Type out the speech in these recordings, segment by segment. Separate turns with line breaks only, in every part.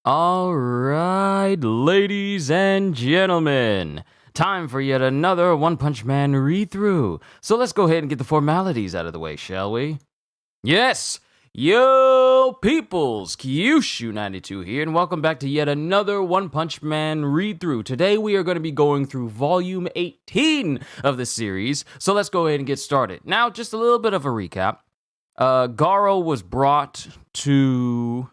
All right, ladies and gentlemen, time for yet another One Punch Man read-through. So let's go ahead and get the formalities out of the way, shall we? Yes! Yo, peoples! Kyushu92 here, and welcome back to yet another One Punch Man read-through. Today we are going to be going through Volume 18 of the series, so let's go ahead and get started. Now, just a little bit of a recap. Garo was brought to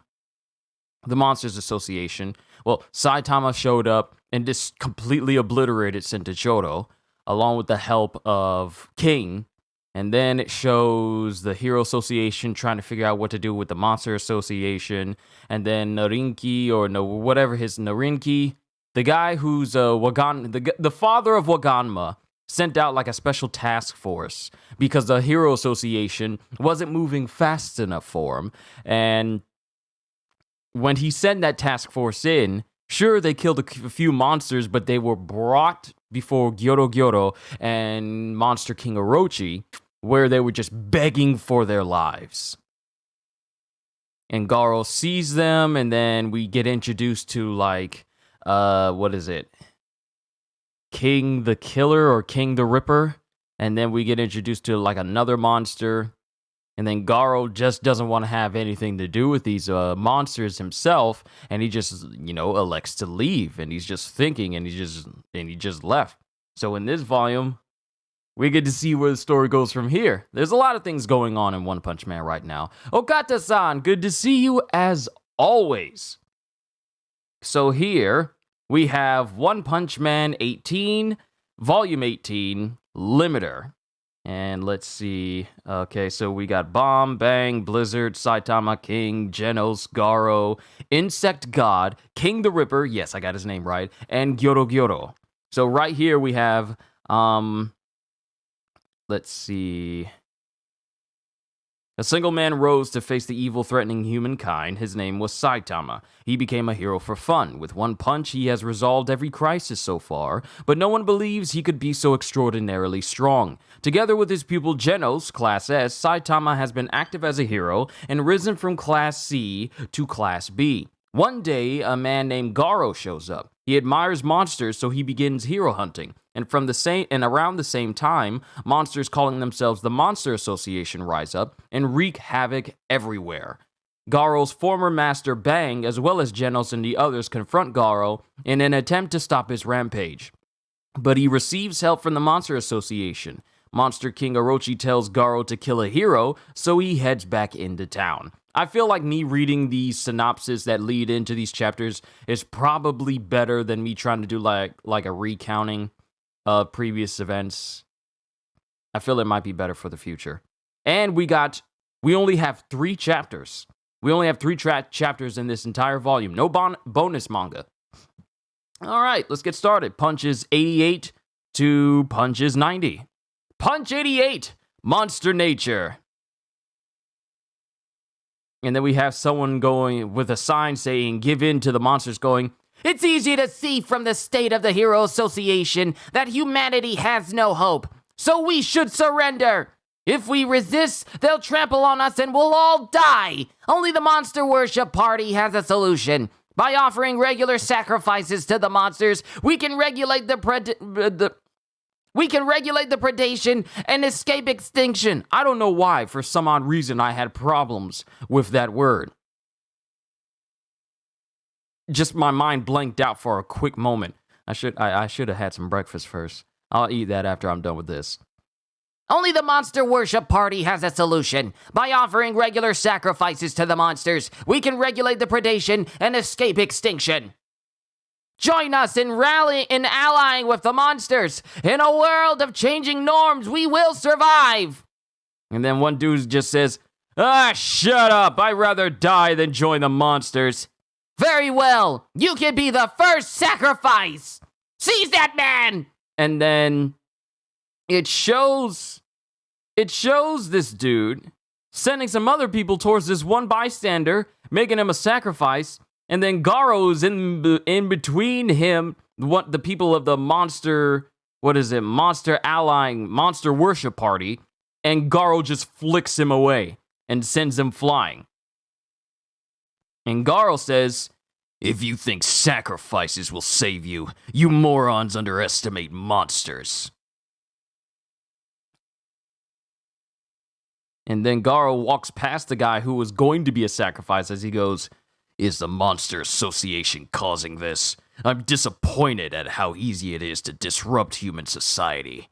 the Monsters Association. Well, Saitama showed up and just completely obliterated Sentichoro, along with the help of King. And then it shows the Hero Association trying to figure out what to do with the Monster Association. And then Narinki, or no, whatever his Narinki, the guy who's the father of Waganma, sent out like a special task force because the Hero Association wasn't moving fast enough for him. And when he sent that task force in, sure, they killed a few monsters, but they were brought before Gyoro and Monster King Orochi, where they were just begging for their lives. And Garo sees them, and then we get introduced to, like, what is it? King the Killer or King the Ripper. And then we get introduced to, like, another monster. And then Garo just doesn't want to have anything to do with these monsters himself, and he just, elects to leave. And he's just thinking, and he just left. So in this volume, we get to see where the story goes from here. There's a lot of things going on in One Punch Man right now. Okata-san, good to see you as always. So here we have One Punch Man 18, Volume 18, Limiter. And let's see. Okay, so we got Bomb, Bang, Blizzard, Saitama, King, Genus, Garo, Insect God, King the Ripper, yes, I got his name right, and Gyoro. So right here we have, let's see. A single man rose to face the evil threatening humankind. His name was Saitama. He became a hero for fun. With one punch, he has resolved every crisis so far, but no one believes he could be so extraordinarily strong. Together with his pupil Genus, Class S, Saitama has been active as a hero and risen from Class C to Class B. One day, a man named Garo shows up. He admires monsters, so he begins hero hunting. And around the same time, monsters calling themselves the Monster Association rise up and wreak havoc everywhere. Garo's former master Bang, as well as Genus and the others, confront Garo in an attempt to stop his rampage. But he receives help from the Monster Association. Monster King Orochi tells Garo to kill a hero, so he heads back into town. I feel like me reading the synopsis that lead into these chapters is probably better than me trying to do like a recounting of previous events. I feel it might be better for the future. And we only have 3 chapters. We only have 3 chapters in this entire volume. No bonus manga. All right, let's get started. Punches 88 to punches 90. Punch 88, Monster Nature. And then we have someone going with a sign saying, give in to the monsters, going, it's easy to see from the state of the Hero Association that humanity has no hope, so we should surrender. If we resist, they'll trample on us and we'll all die. Only the Monster Worship Party has a solution. By offering regular sacrifices to the monsters, we can regulate the predation and escape extinction. I don't know why, for some odd reason, I had problems with that word. Just my mind blanked out for a quick moment. I should have had some breakfast first. I'll eat that after I'm done with this. Only the Monster Worship Party has a solution. By offering regular sacrifices to the monsters, we can regulate the predation and escape extinction. Join us in allying with the monsters. In a world of changing norms, we will survive. And then one dude just says, shut up. I'd rather die than join the monsters. Very well. You can be the first sacrifice. Seize that man. And then it shows this dude sending some other people towards this one bystander, making him a sacrifice. And then Garo's in between him, the people of the Monster Worship Party, and Garo just flicks him away and sends him flying. And Garo says, If you think sacrifices will save you, you morons underestimate monsters. And then Garo walks past the guy who was going to be a sacrifice as he goes, "Is the Monster Association causing this? I'm disappointed at how easy it is to disrupt human society.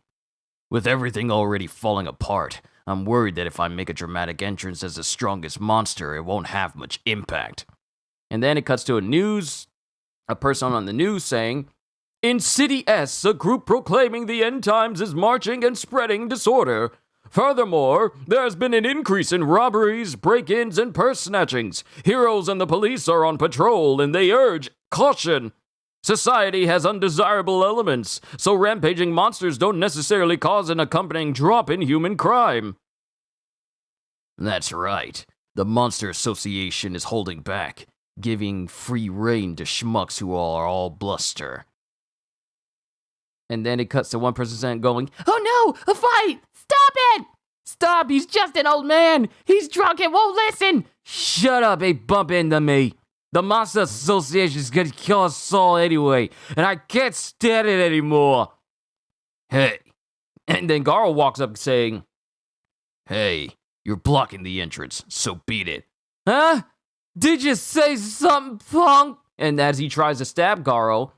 With everything already falling apart, I'm worried that if I make a dramatic entrance as the strongest monster, it won't have much impact." And then it cuts to a person on the news saying, "In City S, a group proclaiming the end times is marching and spreading disorder. Furthermore, there has been an increase in robberies, break-ins, and purse snatchings. Heroes and the police are on patrol, and they urge caution. Society has undesirable elements, so rampaging monsters don't necessarily cause an accompanying drop in human crime." That's right. The Monster Association is holding back, giving free rein to schmucks who are all bluster. And then it cuts to one person going, "Oh no, a fight! Stop it! Stop, he's just an old man! He's drunk and won't listen!" "Shut up, ain't bump into me! The Monster Association is gonna kill us all anyway, and I can't stand it anymore!" "Hey." And then Garo walks up saying, "Hey, you're blocking the entrance, so beat it." "Huh? Did you say something, punk?" And as he tries to stab Garo,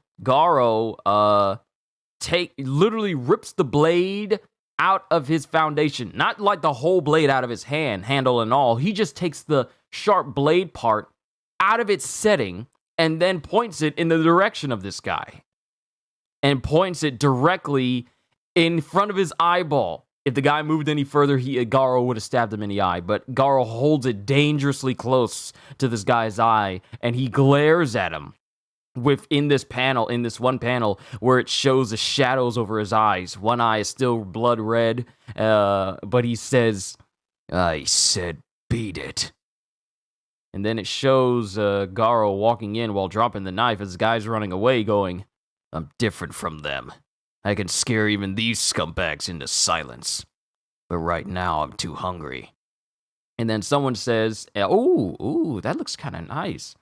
literally rips the blade out of his foundation. Not like the whole blade out of his handle and all. He just takes the sharp blade part out of its setting and then points it in the direction of this guy. And points it directly in front of his eyeball. If the guy moved any further, Garo would have stabbed him in the eye. But Garo holds it dangerously close to this guy's eye, and he glares at him within this one panel, where it shows the shadows over his eyes. One eye is still blood red, but he says, "I said beat it." And then it shows Garo walking in while dropping the knife as the guy's running away going, "I'm different from them. I can scare even these scumbags into silence. But right now, I'm too hungry." And then someone says, "Ooh, that looks kind of nice.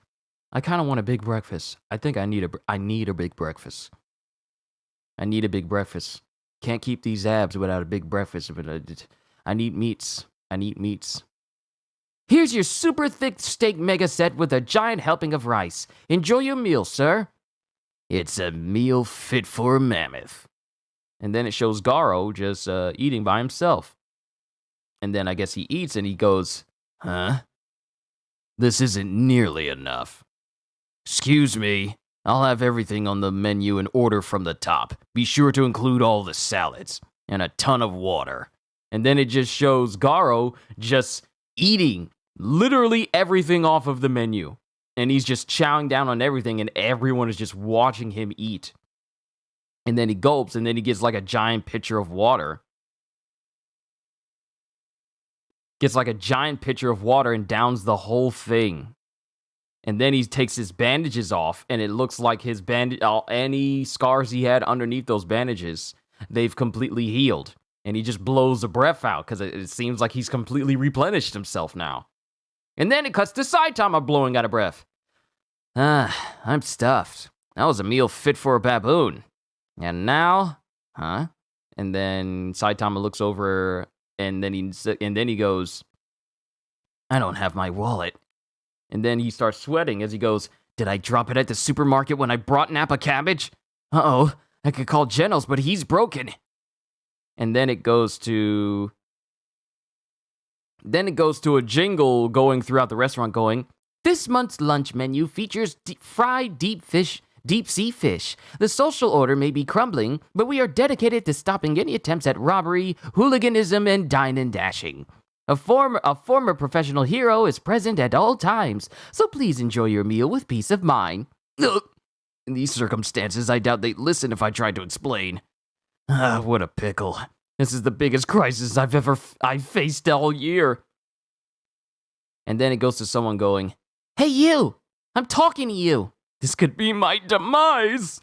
I kind of want a big breakfast. I think I need a big breakfast. I need a big breakfast. Can't keep these abs without a big breakfast. I need meats. Here's your super thick steak mega set with a giant helping of rice. Enjoy your meal, sir." "It's a meal fit for a mammoth." And then it shows Garo just eating by himself. And then I guess he eats and he goes, "Huh? This isn't nearly enough. Excuse me, I'll have everything on the menu in order from the top. Be sure to include all the salads and a ton of water." And then it just shows Garo just eating literally everything off of the menu. And he's just chowing down on everything, and everyone is just watching him eat. And then he gulps, and then he gets like a giant pitcher of water. And downs the whole thing. And then he takes his bandages off, and it looks like his any scars he had underneath those bandages, they've completely healed. And he just blows the breath out, because it seems like he's completely replenished himself now. And then it cuts to Saitama blowing out of breath. I'm stuffed. That was a meal fit for a baboon. And now, huh?" And then Saitama looks over, and then he goes, "I don't have my wallet." And then he starts sweating as he goes, "Did I drop it at the supermarket when I brought Napa cabbage? Uh-oh, I could call Genus, but he's broken." And then it goes to a jingle going throughout the restaurant going, "This month's lunch menu features fried deep sea fish. The social order may be crumbling, but we are dedicated to stopping any attempts at robbery, hooliganism, and dine and dashing. A former professional hero is present at all times, so please enjoy your meal with peace of mind." Ugh. In these circumstances, I doubt they'd listen if I tried to explain. What a pickle. This is the biggest crisis I've faced all year. And then it goes to someone going, "Hey you, I'm talking to you. This could be my demise."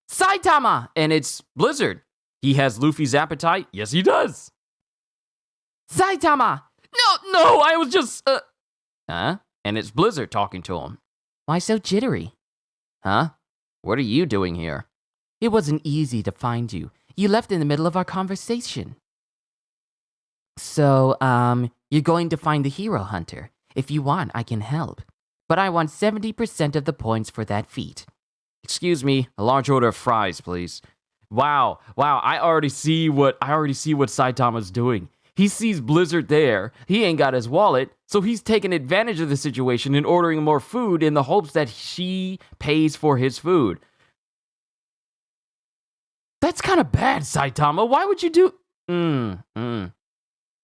"Saitama!" And it's Blizzard. He has Luffy's appetite. Yes, he does. "Saitama!" No, I was just, Huh? And it's Blizzard talking to him. "Why so jittery? Huh? What are you doing here? It wasn't easy to find you. You left in the middle of our conversation. So, you're going to find the hero hunter. If you want, I can help. But I want 70% of the points for that feat. Excuse me, a large order of fries, please. Wow, I already see what Saitama's doing. He sees Blizzard there, he ain't got his wallet, so he's taking advantage of the situation and ordering more food in the hopes that she pays for his food. That's kind of bad, Saitama. Why would you do...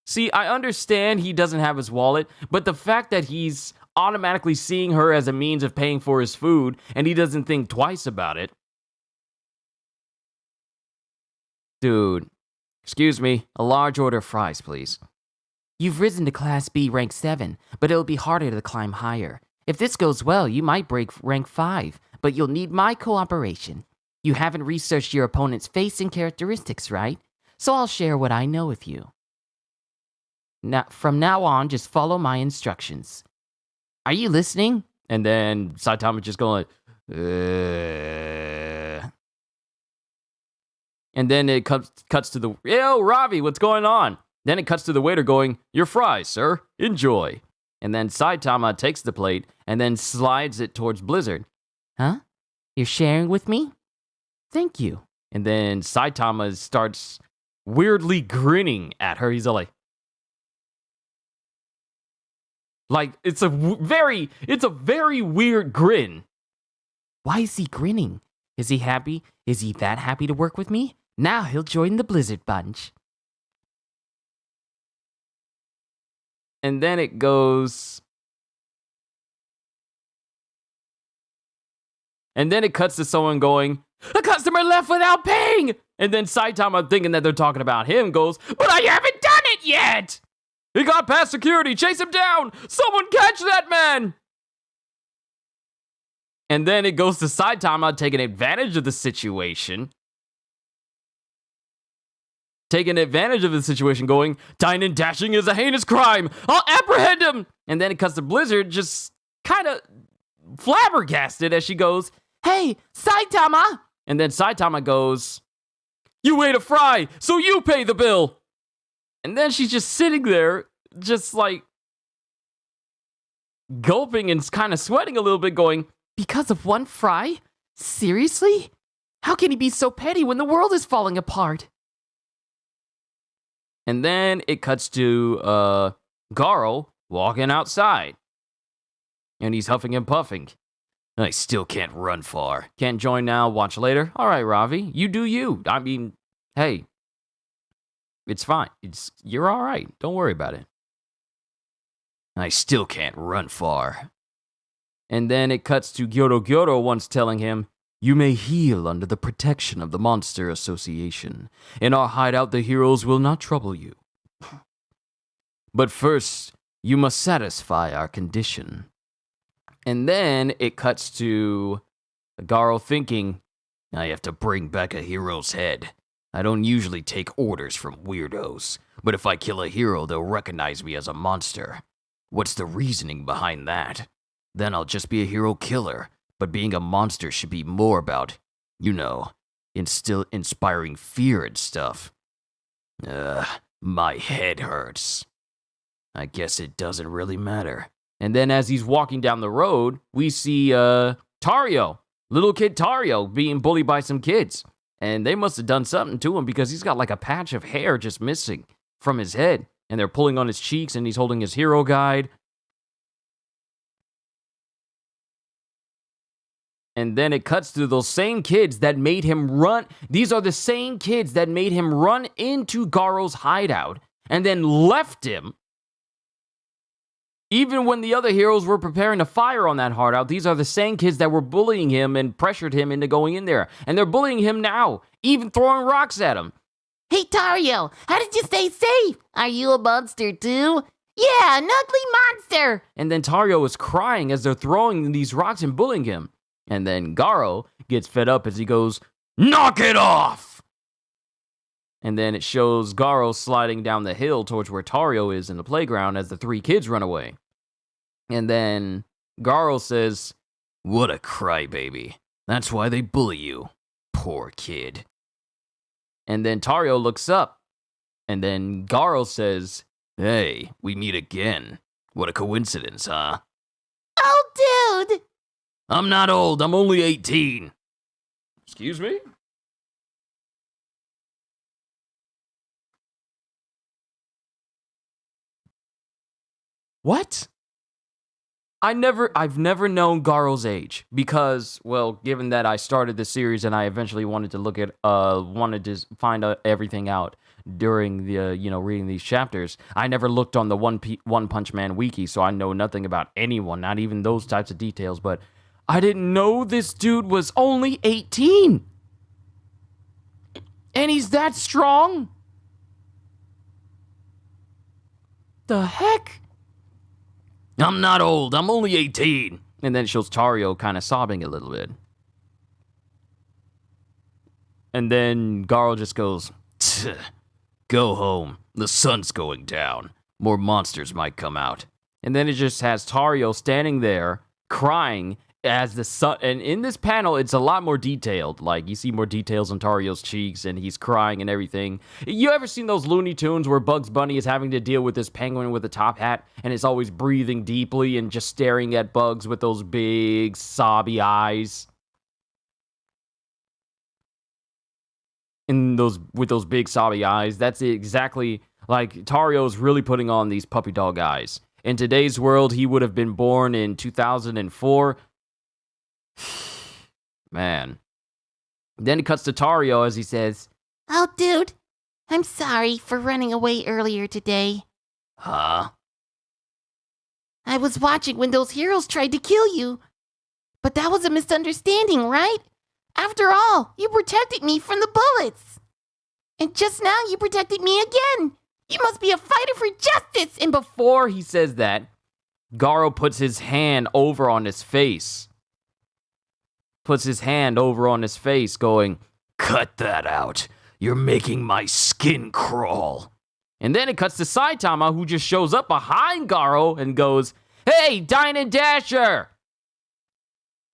See, I understand he doesn't have his wallet, but the fact that he's automatically seeing her as a means of paying for his food, and he doesn't think twice about it. Dude, excuse me, a large order of fries, please. You've risen to Class B rank 7, but it'll be harder to climb higher. If this goes well, you might break rank 5, but you'll need my cooperation. You haven't researched your opponent's face and characteristics, right? So I'll share what I know with you. Now, from now on, just follow my instructions. Are you listening? And then Saitama just going, And then it cuts to the, yo, Ravi, what's going on? Then it cuts to the waiter going, your fries, sir. Enjoy. And then Saitama takes the plate and then slides it towards Blizzard. Huh? You're sharing with me? Thank you. And then Saitama starts weirdly grinning at her. He's all like it's a very weird grin. Why is he grinning? Is he happy? Is he that happy to work with me? Now he'll join the Blizzard bunch. And then it goes... And then it cuts to someone going, a customer left without paying! And then Saitama, thinking that they're talking about him, goes, but I haven't done it yet! He got past security! Chase him down! Someone catch that man! And then it goes to Saitama taking advantage of the situation. Going, dine and dashing is a heinous crime! I'll apprehend him! And then it cuts to Blizzard just kind of flabbergasted as she goes, hey, Saitama! And then Saitama goes, you ate a fry, so you pay the bill! And then she's just sitting there, just like gulping and kind of sweating a little bit, going, because of one fry? Seriously? How can he be so petty when the world is falling apart? And then it cuts to Garo walking outside. And he's huffing and puffing. I still can't run far. Can't join now, watch later. All right, Ravi, you do you. I mean, hey, it's fine. You're all right. Don't worry about it. I still can't run far. And then it cuts to Garo once telling him, you may heal under the protection of the Monster Association. In our hideout, the heroes will not trouble you. But first, you must satisfy our condition. And then it cuts to Garo thinking, I have to bring back a hero's head. I don't usually take orders from weirdos, but if I kill a hero, they'll recognize me as a monster. What's the reasoning behind that? Then I'll just be a hero killer, but being a monster should be more about, inspiring fear and stuff. My head hurts. I guess it doesn't really matter. And then as he's walking down the road, we see Tario, little kid Tario, being bullied by some kids. And they must have done something to him because he's got like a patch of hair just missing from his head. And they're pulling on his cheeks and he's holding his hero guide. And then it cuts to those same kids that made him run. These are the same kids that made him run into Garo's hideout and then left him. Even when the other heroes were preparing to fire on that hideout, these are the same kids that were bullying him and pressured him into going in there. And they're bullying him now, even throwing rocks at him.
Hey, Tario, how did you stay safe? Are you a monster too? Yeah, an ugly monster!
And then Tario is crying as they're throwing these rocks and bullying him. And then Garo gets fed up as he goes, knock it off! And then it shows Garo sliding down the hill towards where Tario is in the playground as the three kids run away. And then Garo says, what a crybaby. That's why they bully you. Poor kid. And then Tario looks up. And then Garo says, "Hey, we meet again. What a coincidence, huh?"
Oh, dude!
I'm not old, I'm only 18. Excuse me? What? I've never known Garo's age because, well, given that I started this series and I eventually wanted to find everything out during the, reading these chapters, I never looked on the One Punch Man wiki, so I know nothing about anyone, not even those types of details, but I didn't know this dude was only 18. And he's that strong? The heck? I'm not old, I'm only 18. And then it shows Tario kind of sobbing a little bit. And then Garo just goes, "Go home, the sun's going down. More monsters might come out." And then it just has Tario standing there, crying, as the sun, and in this panel, it's a lot more detailed. Like, you see more details on Tario's cheeks, and he's crying and everything. You ever seen those Looney Tunes where Bugs Bunny is having to deal with this penguin with a top hat, and is always breathing deeply and just staring at Bugs with those big, sobby eyes? With those big, sobby eyes, that's exactly, like, Tario's really putting on these puppy dog eyes. In today's world, he would have been born in 2004. Man. Then it cuts to Tario as he says,
Oh, dude, I'm sorry for running away earlier today.
Huh?
I was watching when those heroes tried to kill you. But that was a misunderstanding, right? After all, you protected me from the bullets. And just now you protected me again. You must be a fighter for justice.
And before he says that, Garo puts his hand over on his face. Going, "Cut that out. You're making my skin crawl." And then it cuts to Saitama, who just shows up behind Garo and goes, "Hey, Dine and Dasher!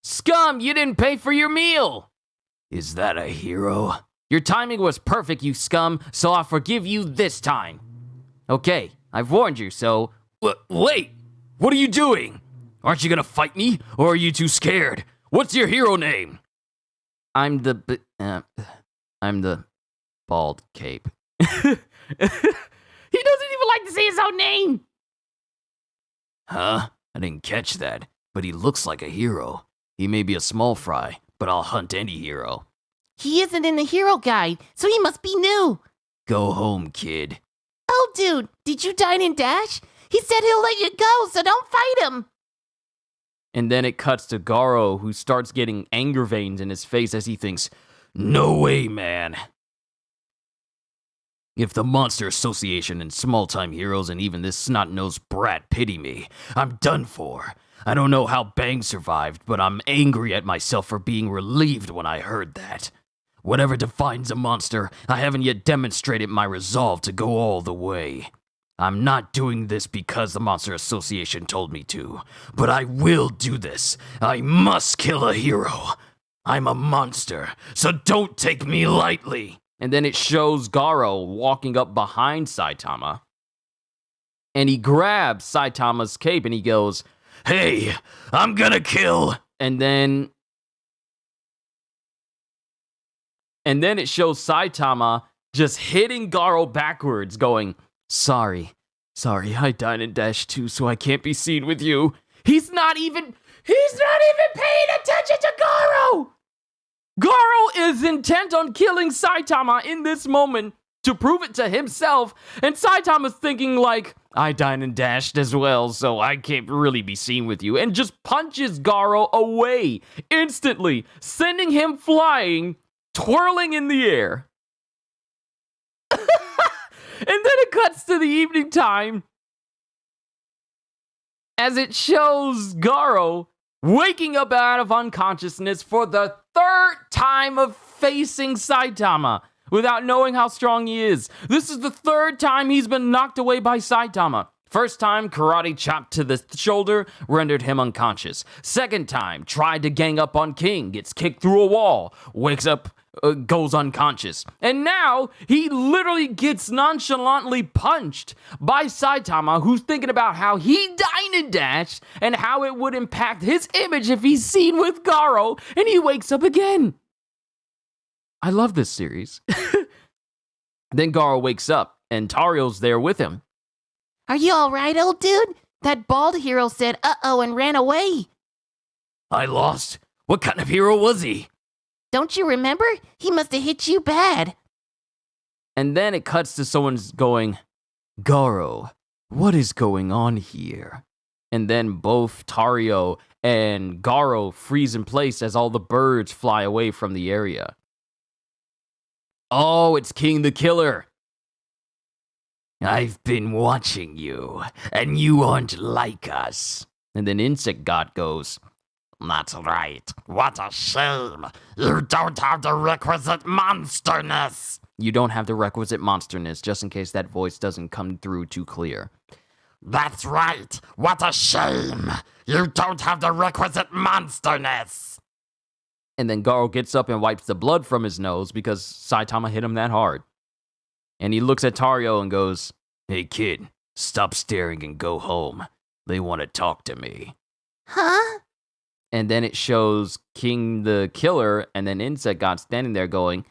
Scum, you didn't pay for your meal." "Is that a hero?" "Your timing was perfect, you scum, so I'll forgive you this time." "Okay, I've warned you, so..." Wait, what are you doing? Aren't you gonna fight me, or are you too scared? What's your hero name?" I'm the Bald Cape." He doesn't even like to say his own name. "Huh? I didn't catch that, but he looks like a hero. He may be a small fry, but I'll hunt any hero."
He isn't in the hero guide, so he must be new.
"Go home, kid."
Oh, dude, did you dine and dash? He said he'll let you go, so don't fight him.
And then it cuts to Garo, who starts getting anger veins in his face as he thinks, "No way, man. If the Monster Association and small-time heroes and even this snot-nosed brat pity me, I'm done for. I don't know how Bang survived, but I'm angry at myself for being relieved when I heard that. Whatever defines a monster, I haven't yet demonstrated my resolve to go all the way. I'm not doing this because the Monster Association told me to, but I will do this. I must kill a hero. I'm a monster, so don't take me lightly." And then it shows Garo walking up behind Saitama, and he grabs Saitama's cape and he goes, "Hey, I'm gonna kill." And then it shows Saitama just hitting Garo backwards, going, Sorry, I dine and dash too, so I can't be seen with you." He's not even paying attention to Garo! Garo is intent on killing Saitama in this moment to prove it to himself, and Saitama's thinking like, "I dine and dashed as well, so I can't really be seen with you," and just punches Garo away instantly, sending him flying, twirling in the air. And then it cuts to the evening time as it shows Garo waking up out of unconsciousness for the third time of facing Saitama without knowing how strong he is. This is the third time he's been knocked away by Saitama. First time, karate chop to the shoulder, rendered him unconscious. Second time, tried to gang up on King, gets kicked through a wall, wakes up, goes unconscious. And now, he literally gets nonchalantly punched by Saitama, who's thinking about how he dined and dashed, and how it would impact his image if he's seen with Garo, and he wakes up again. I love this series. Then Garo wakes up, and Tario's there with him.
Are you alright, old dude? That bald hero said uh-oh and ran away.
I lost. What kind of hero was he?
Don't you remember? He must have hit you bad.
And then it cuts to someone's going, Garo, what is going on here? And then both Tario and Garo freeze in place as all the birds fly away from the area. Oh, it's King the Killer. I've been watching you, and you aren't like us. And then Insect God goes, That's right. What a shame. You don't have the requisite monsterness. You don't have the requisite monsterness, just in case that voice doesn't come through too clear. That's right. What a shame. You don't have the requisite monsterness. And then Garo gets up and wipes the blood from his nose because Saitama hit him that hard. And he looks at Tario and goes, Hey kid, stop staring and go home. They want to talk to me.
Huh?
And then it shows King the Killer and then Insect God standing there going,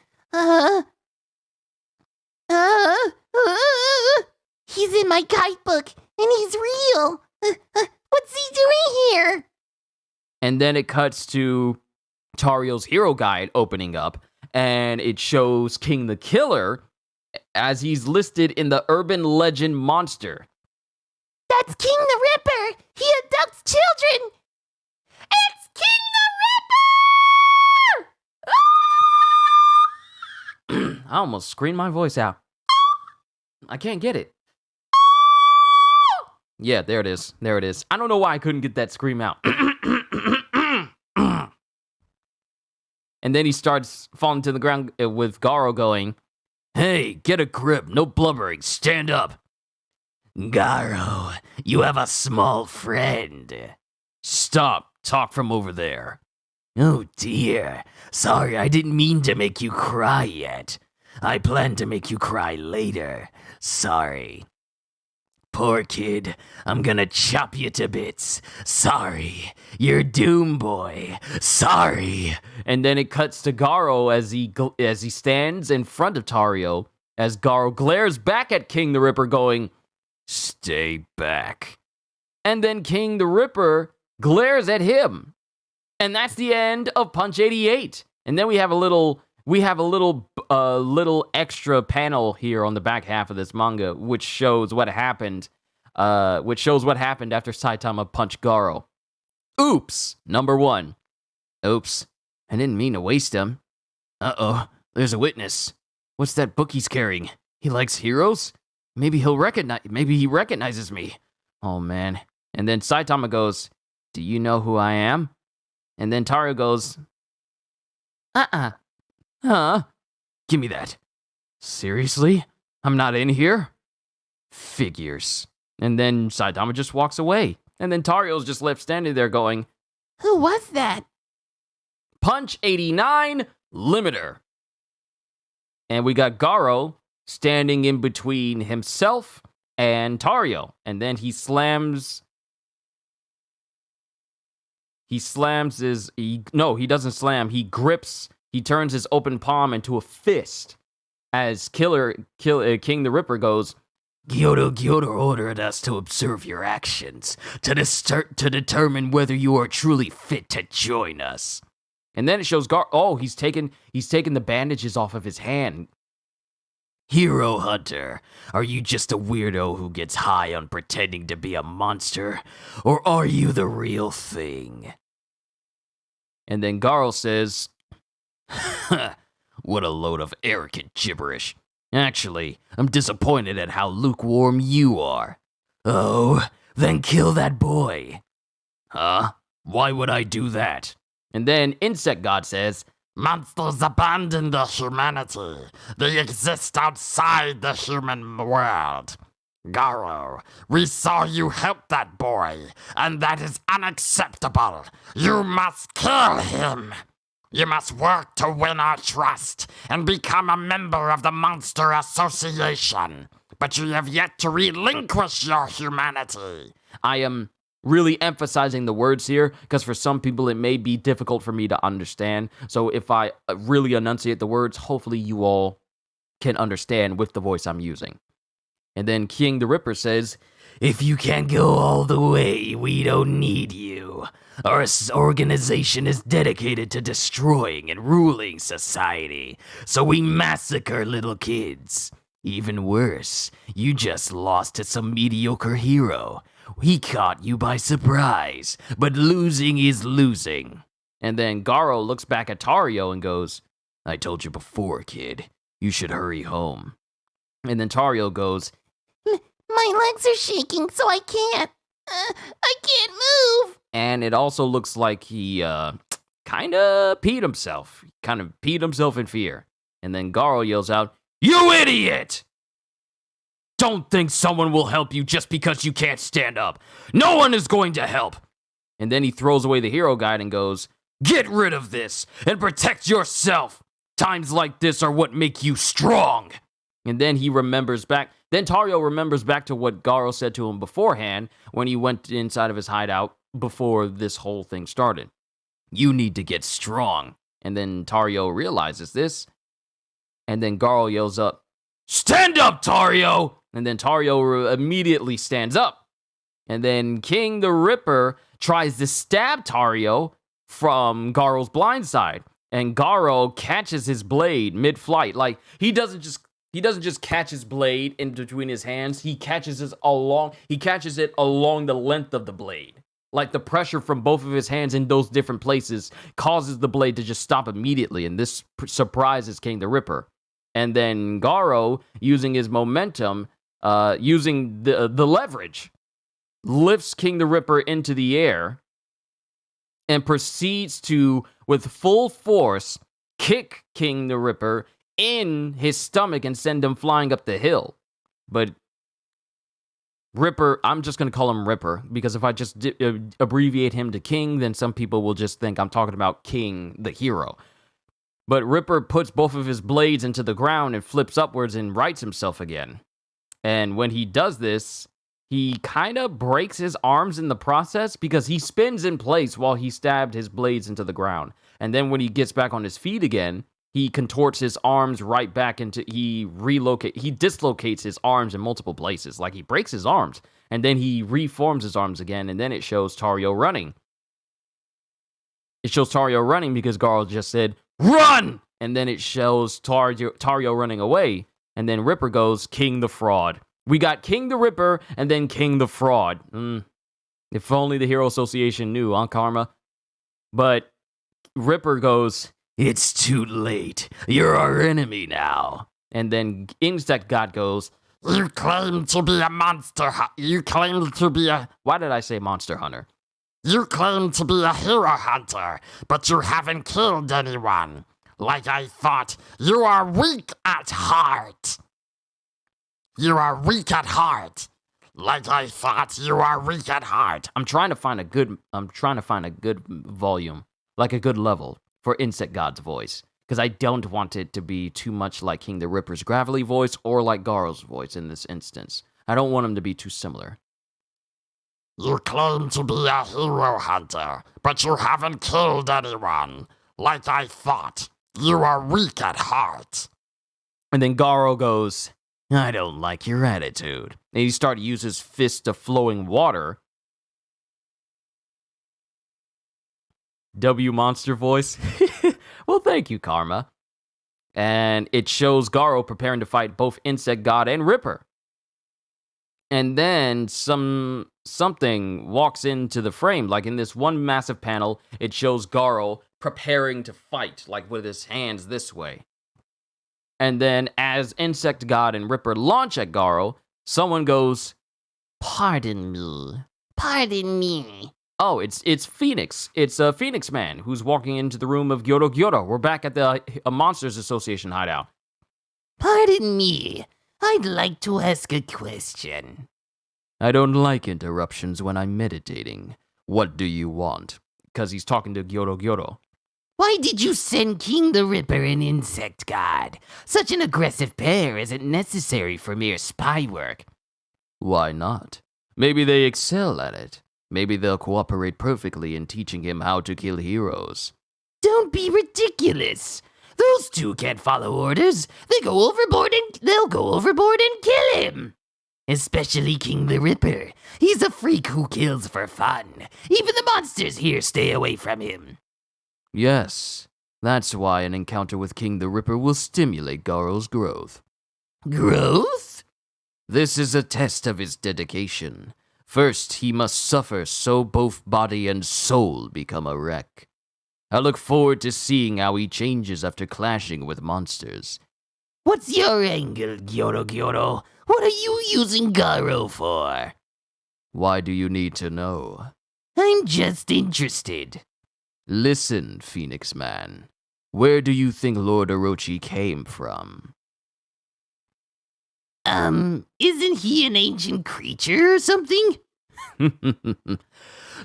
He's in my guidebook, and he's real. What's he doing here?
And then it cuts to Tario's hero guide opening up, and it shows King the Killer as he's listed in the urban legend monster.
That's King the Ripper! He abducts children! It's King the Ripper!
I almost screamed my voice out. I can't get it. Yeah, there it is. There it is. I don't know why I couldn't get that scream out. And then he starts falling to the ground with Garo going, Hey, get a grip. No blubbering. Stand up. Garo, you have a small friend. Stop. Talk from over there. Oh dear. Sorry, I didn't mean to make you cry yet. I plan to make you cry later. Sorry. Poor kid, I'm gonna chop you to bits. Sorry, you're Doom Boy. Sorry. And then it cuts to Garo as he stands in front of Tario, as Garo glares back at King the Ripper going, Stay back. And then King the Ripper glares at him. And that's the end of Punch 88. And then we have a little extra panel here on the back half of this manga, which shows what happened. After Saitama punched Garo. Oops, number 1. Oops, I didn't mean to waste him. Uh-oh, there's a witness. What's that book he's carrying? He likes heroes? Maybe he recognizes me. Oh man. And then Saitama goes, Do you know who I am? And then Tario goes, Huh? Give me that. Seriously? I'm not in here? Figures. And then Saitama just walks away. And then Tario's just left standing there going,
Who was that?
Punch 89 Limiter. And we got Garo standing in between himself and Tario. And then he slams his... No, he doesn't slam. He grips... He turns his open palm into a fist as King the Ripper goes, Gyoto ordered us to observe your actions, to determine whether you are truly fit to join us. And then it shows he's taken the bandages off of his hand. Hero Hunter, are you just a weirdo who gets high on pretending to be a monster, or are you the real thing? And then Garo says, What a load of arrogant gibberish. Actually, I'm disappointed at how lukewarm you are. Oh, then kill that boy. Huh? Why would I do that? And then Insect God says, Monsters abandon their humanity. They exist outside the human world.
Garo, we saw you help that boy, and that is unacceptable. You must kill him. You must work to win our trust and become a member of the Monster Association. But you have yet to relinquish your humanity.
I am really emphasizing the words here because for some people it may be difficult for me to understand. So if I really enunciate the words, hopefully you all can understand with the voice I'm using. And then King the Ripper says, "If you can't go all the way, we don't need you. Our organization is dedicated to destroying and ruling society, so we massacre little kids. Even worse, you just lost to some mediocre hero. He caught you by surprise, but losing is losing." And then Garo looks back at Tario and goes, "I told you before, kid. You should hurry home." And then Tario goes,
My legs are shaking, so I can't. I can't move.
and it also looks like he kind of peed himself. Kind of peed himself in fear. And then Garo yells out, "You idiot! Don't think someone will help you just because you can't stand up. No one is going to help." And then he throws away the hero guide and goes, "Get rid of this and protect yourself. Times like this are what make you strong." And then he remembers back. Then Tario remembers back to what Garo said to him beforehand when he went inside of his hideout before this whole thing started. "You need to get strong." And then Tario realizes this. And then Garo yells up, "Stand up, Tario!" And then Tario immediately stands up. And then King the Ripper tries to stab Tario from Garo's blind side. And Garo catches his blade mid-flight. Like, he doesn't just catch his blade in between his hands. He catches it along the length of the blade. Like, the pressure from both of his hands in those different places causes the blade to just stop immediately. And this surprises King the Ripper. And then Garo, using his momentum, using the leverage, lifts King the Ripper into the air and proceeds to, with full force, kick King the Ripper in his stomach and send him flying up the hill. But Ripper, I'm just going to call him Ripper, because if I just abbreviate him to King, then some people will just think I'm talking about King, the hero. But Ripper puts both of his blades into the ground and flips upwards and rights himself again. And when he does this, he kind of breaks his arms in the process because he spins in place while he stabbed his blades into the ground. And then when he gets back on his feet again, he contorts his arms right back into, he dislocates his arms in multiple places. Like, he breaks his arms and then he reforms his arms again. And then it shows Tario running. It shows Tario running because Garo just said, "Run!" And then it shows Tario running away. And then Ripper goes, "King the Fraud." We got King the Ripper and then King the Fraud. If only the Hero Association knew, huh, Karma? But Ripper goes, "It's too late. You're our enemy now." And then Insect God goes,
You claim to be a monster.
Why did I say monster hunter?
You claim to be a hero hunter, but you haven't killed anyone. Like I thought, you are weak at heart. You are weak at heart. Like I thought, you are weak at heart.
I'm trying to find a good volume, like a good level for Insect God's voice, because I don't want it to be too much like King the Ripper's gravelly voice or like Garo's voice in this instance. I don't want them to be too similar.
You claim to be a hero hunter, but you haven't killed anyone. Like I thought, you are weak at heart.
And then Garo goes, "I don't like your attitude." And he started to use his fist of flowing water. W monster voice. Well, thank you, Karma. And it shows Garo preparing to fight both Insect God and Ripper. And then something walks into the frame. Like in this one massive panel, it shows Garo preparing to fight, like with his hands this way. And then as Insect God and Ripper launch at Garo, someone goes,
Pardon me. Pardon me.
"Oh, it's Phoenix. It's a Phoenix Man who's walking into the room of Gyoro Gyoro. We're back at the Monsters Association hideout."
Pardon me. I'd like to ask a question.
I don't like interruptions when I'm meditating. What do you want? Because he's talking to Gyoro.
Why did you send King the Ripper an insect god? Such an aggressive pair isn't necessary for mere spy work.
Why not? Maybe they excel at it. Maybe they'll cooperate perfectly in teaching him how to kill heroes.
Don't be ridiculous. Those two can't follow orders. They'll go overboard and kill him. Especially King the Ripper. He's a freak who kills for fun. Even the monsters here stay away from him.
Yes, that's why an encounter with King the Ripper will stimulate Garo's growth.
Growth?
This is a test of his dedication. First, he must suffer so both body and soul become a wreck. I look forward to seeing how he changes after clashing with monsters.
What's your angle, Gyoro? What are you using Garo for?
Why do you need to know?
I'm just interested.
Listen, Phoenix Man. Where do you think Lord Orochi came from?
Isn't he an ancient creature or something?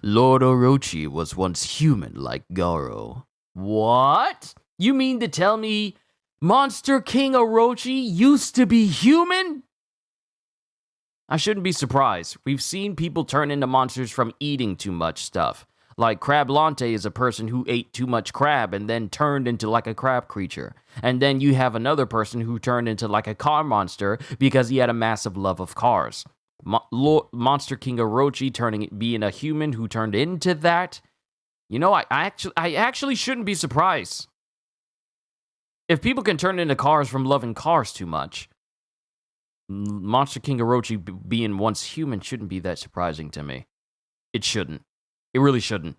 Lord Orochi was once human like Garo. What? You mean to tell me Monster King Orochi used to be human? I shouldn't be surprised. We've seen people turn into monsters from eating too much stuff. Like Crab Lante is a person who ate too much crab and then turned into like a crab creature. And then you have another person who turned into like a car monster because he had a massive love of cars. Monster King Orochi being a human who turned into that. You know, I actually shouldn't be surprised. If people can turn into cars from loving cars too much, Monster King Orochi being once human shouldn't be that surprising to me. It shouldn't. It really shouldn't.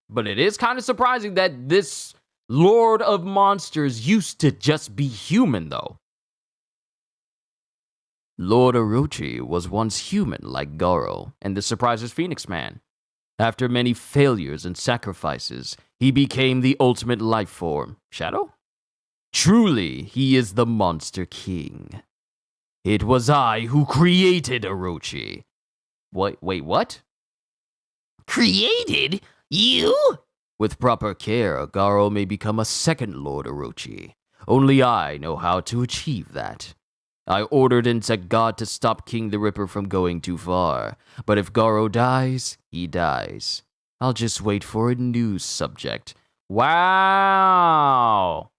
But it is kind of surprising that this Lord of Monsters used to just be human, though. Lord Orochi was once human like Garo, and this surprises Phoenix Man. After many failures and sacrifices, he became the ultimate life form. Shadow? Truly, he is the Monster King. It was I who created Orochi. Wait, what?
Created? You?
With proper care, Garo may become a second Lord Orochi. Only I know how to achieve that. I ordered Insect God to stop King the Ripper from going too far, but if Garo dies, he dies. I'll just wait for a new subject. Wow!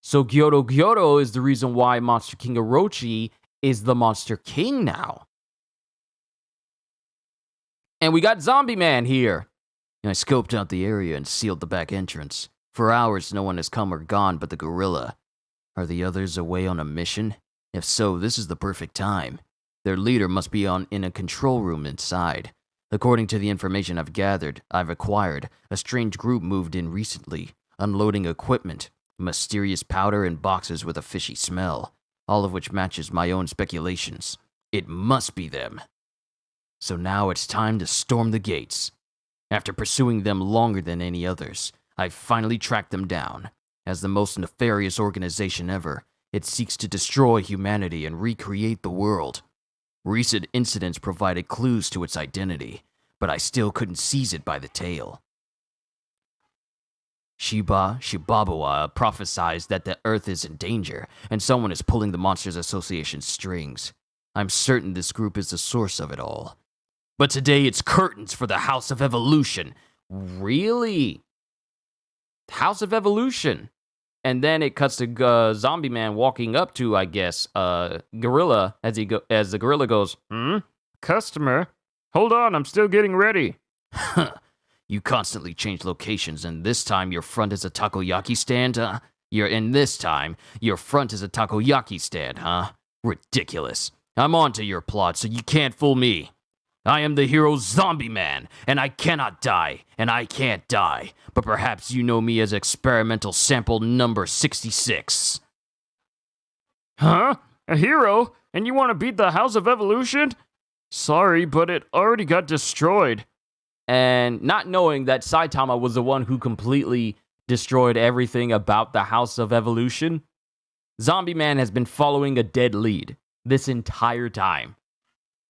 So Gyoro is the reason why Monster King Orochi is the Monster King now. And we got Zombie Man here. I scoped out the area and sealed the back entrance. For hours, no one has come or gone but the gorilla. Are the others away on a mission? If so, this is the perfect time. Their leader must be in a control room inside. According to the information I've acquired, a strange group moved in recently, unloading equipment, mysterious powder and boxes with a fishy smell, all of which matches my own speculations. It must be them. So now it's time to storm the gates. After pursuing them longer than any others, I've finally tracked them down. As the most nefarious organization ever, it seeks to destroy humanity and recreate the world. Recent incidents provided clues to its identity, but I still couldn't seize it by the tail. Shibabawa prophesies that the Earth is in danger, and someone is pulling the Monsters Association's strings. I'm certain this group is the source of it all. But today it's curtains for the House of Evolution. Really? House of Evolution. And then it cuts to Zombie Man walking up to, I guess, Gorilla as the Gorilla goes, Customer? Hold on, I'm still getting ready. You constantly change locations, and this time your front is a takoyaki stand, huh? Your front is a takoyaki stand, huh? Ridiculous. I'm onto your plot, so you can't fool me. I am the hero Zombie Man, and I cannot die, and I can't die. But perhaps you know me as experimental sample number 66.
Huh? A hero? And you want to beat the House of Evolution? Sorry, but it already got destroyed.
And not knowing that Saitama was the one who completely destroyed everything about the House of Evolution, Zombie Man has been following a dead lead. this entire time.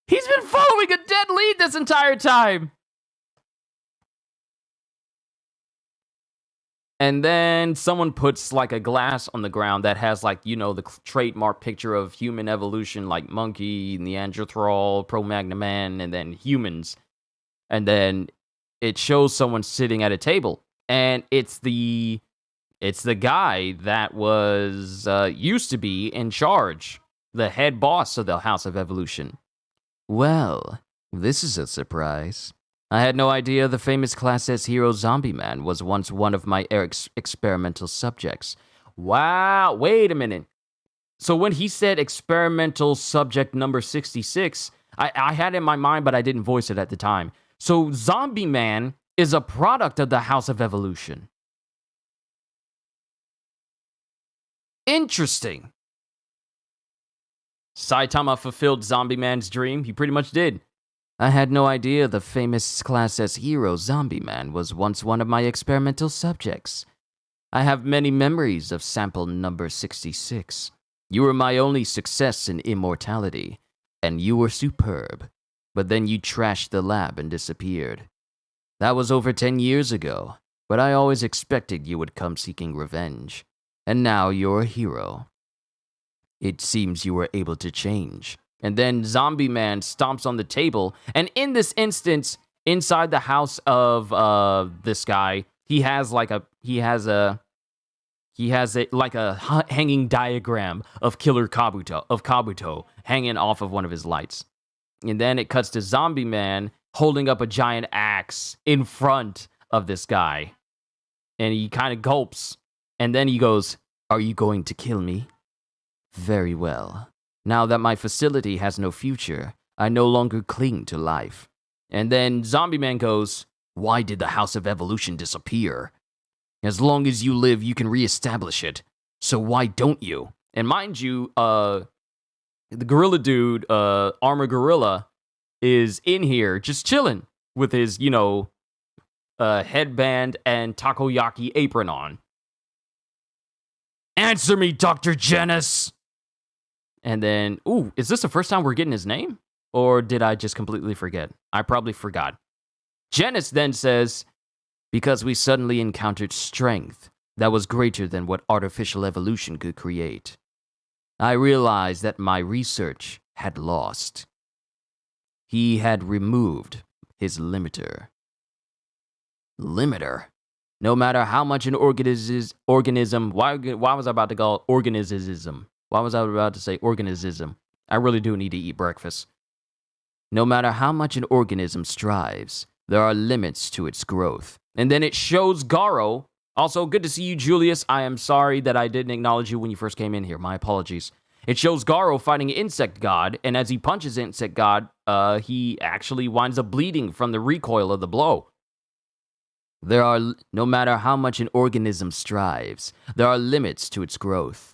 He's been following a dead lead this entire time. And then someone puts like a glass on the ground that has like, you know, the trademark picture of human evolution, like monkey, Neanderthal, Cro-Magnon man, and then humans. And then it shows someone sitting at a table. And it's the guy that was used to be in charge, the head boss of the House of Evolution. Well, this is a surprise. I had no idea the famous Class S hero Zombie Man was once one of my experimental subjects. Wow, wait a minute. So when he said experimental subject number 66, I had it in my mind, but I didn't voice it at the time. So Zombie Man is a product of the House of Evolution. Interesting. Saitama fulfilled Zombie Man's dream. He pretty much did. I had no idea the famous Class S hero Zombie Man was once one of my experimental subjects. I have many memories of sample number 66. You were my only success in immortality, and you were superb. But then you trashed the lab and disappeared. That was over 10 years ago, but I always expected you would come seeking revenge. And now you're a hero. It seems you were able to change. And then Zombie Man stomps on the table, and in this instance, inside the house of this guy, he has a hanging diagram of Killer Kabuto hanging off of one of his lights. And then it cuts to Zombie Man holding up a giant axe in front of this guy. And he kind of gulps. And then he goes, "Are you going to kill me? Very well. Now that my facility has no future, I no longer cling to life." And then Zombie Man goes, "Why did the House of Evolution disappear? As long as you live, you can reestablish it. So why don't you?" And mind you, the gorilla dude, Armor Gorilla, is in here just chilling with his, headband and takoyaki apron on. "Answer me, Dr. Genus!" And then, is this the first time we're getting his name? Or did I just completely forget? I probably forgot. Genus then says, "Because we suddenly encountered strength that was greater than what artificial evolution could create. I realized that my research had lost. He had removed his limiter." Limiter? No matter how much an organism, why was I about to call it organism? Why was I about to say organism? I really do need to eat breakfast. No matter how much an organism strives, there are limits to its growth. And then it shows Garo. Also, good to see you, Julius. I am sorry that I didn't acknowledge you when you first came in here. My apologies. It shows Garo fighting Insect God, and as he punches Insect God, he actually winds up bleeding from the recoil of the blow. No matter how much an organism strives, there are limits to its growth.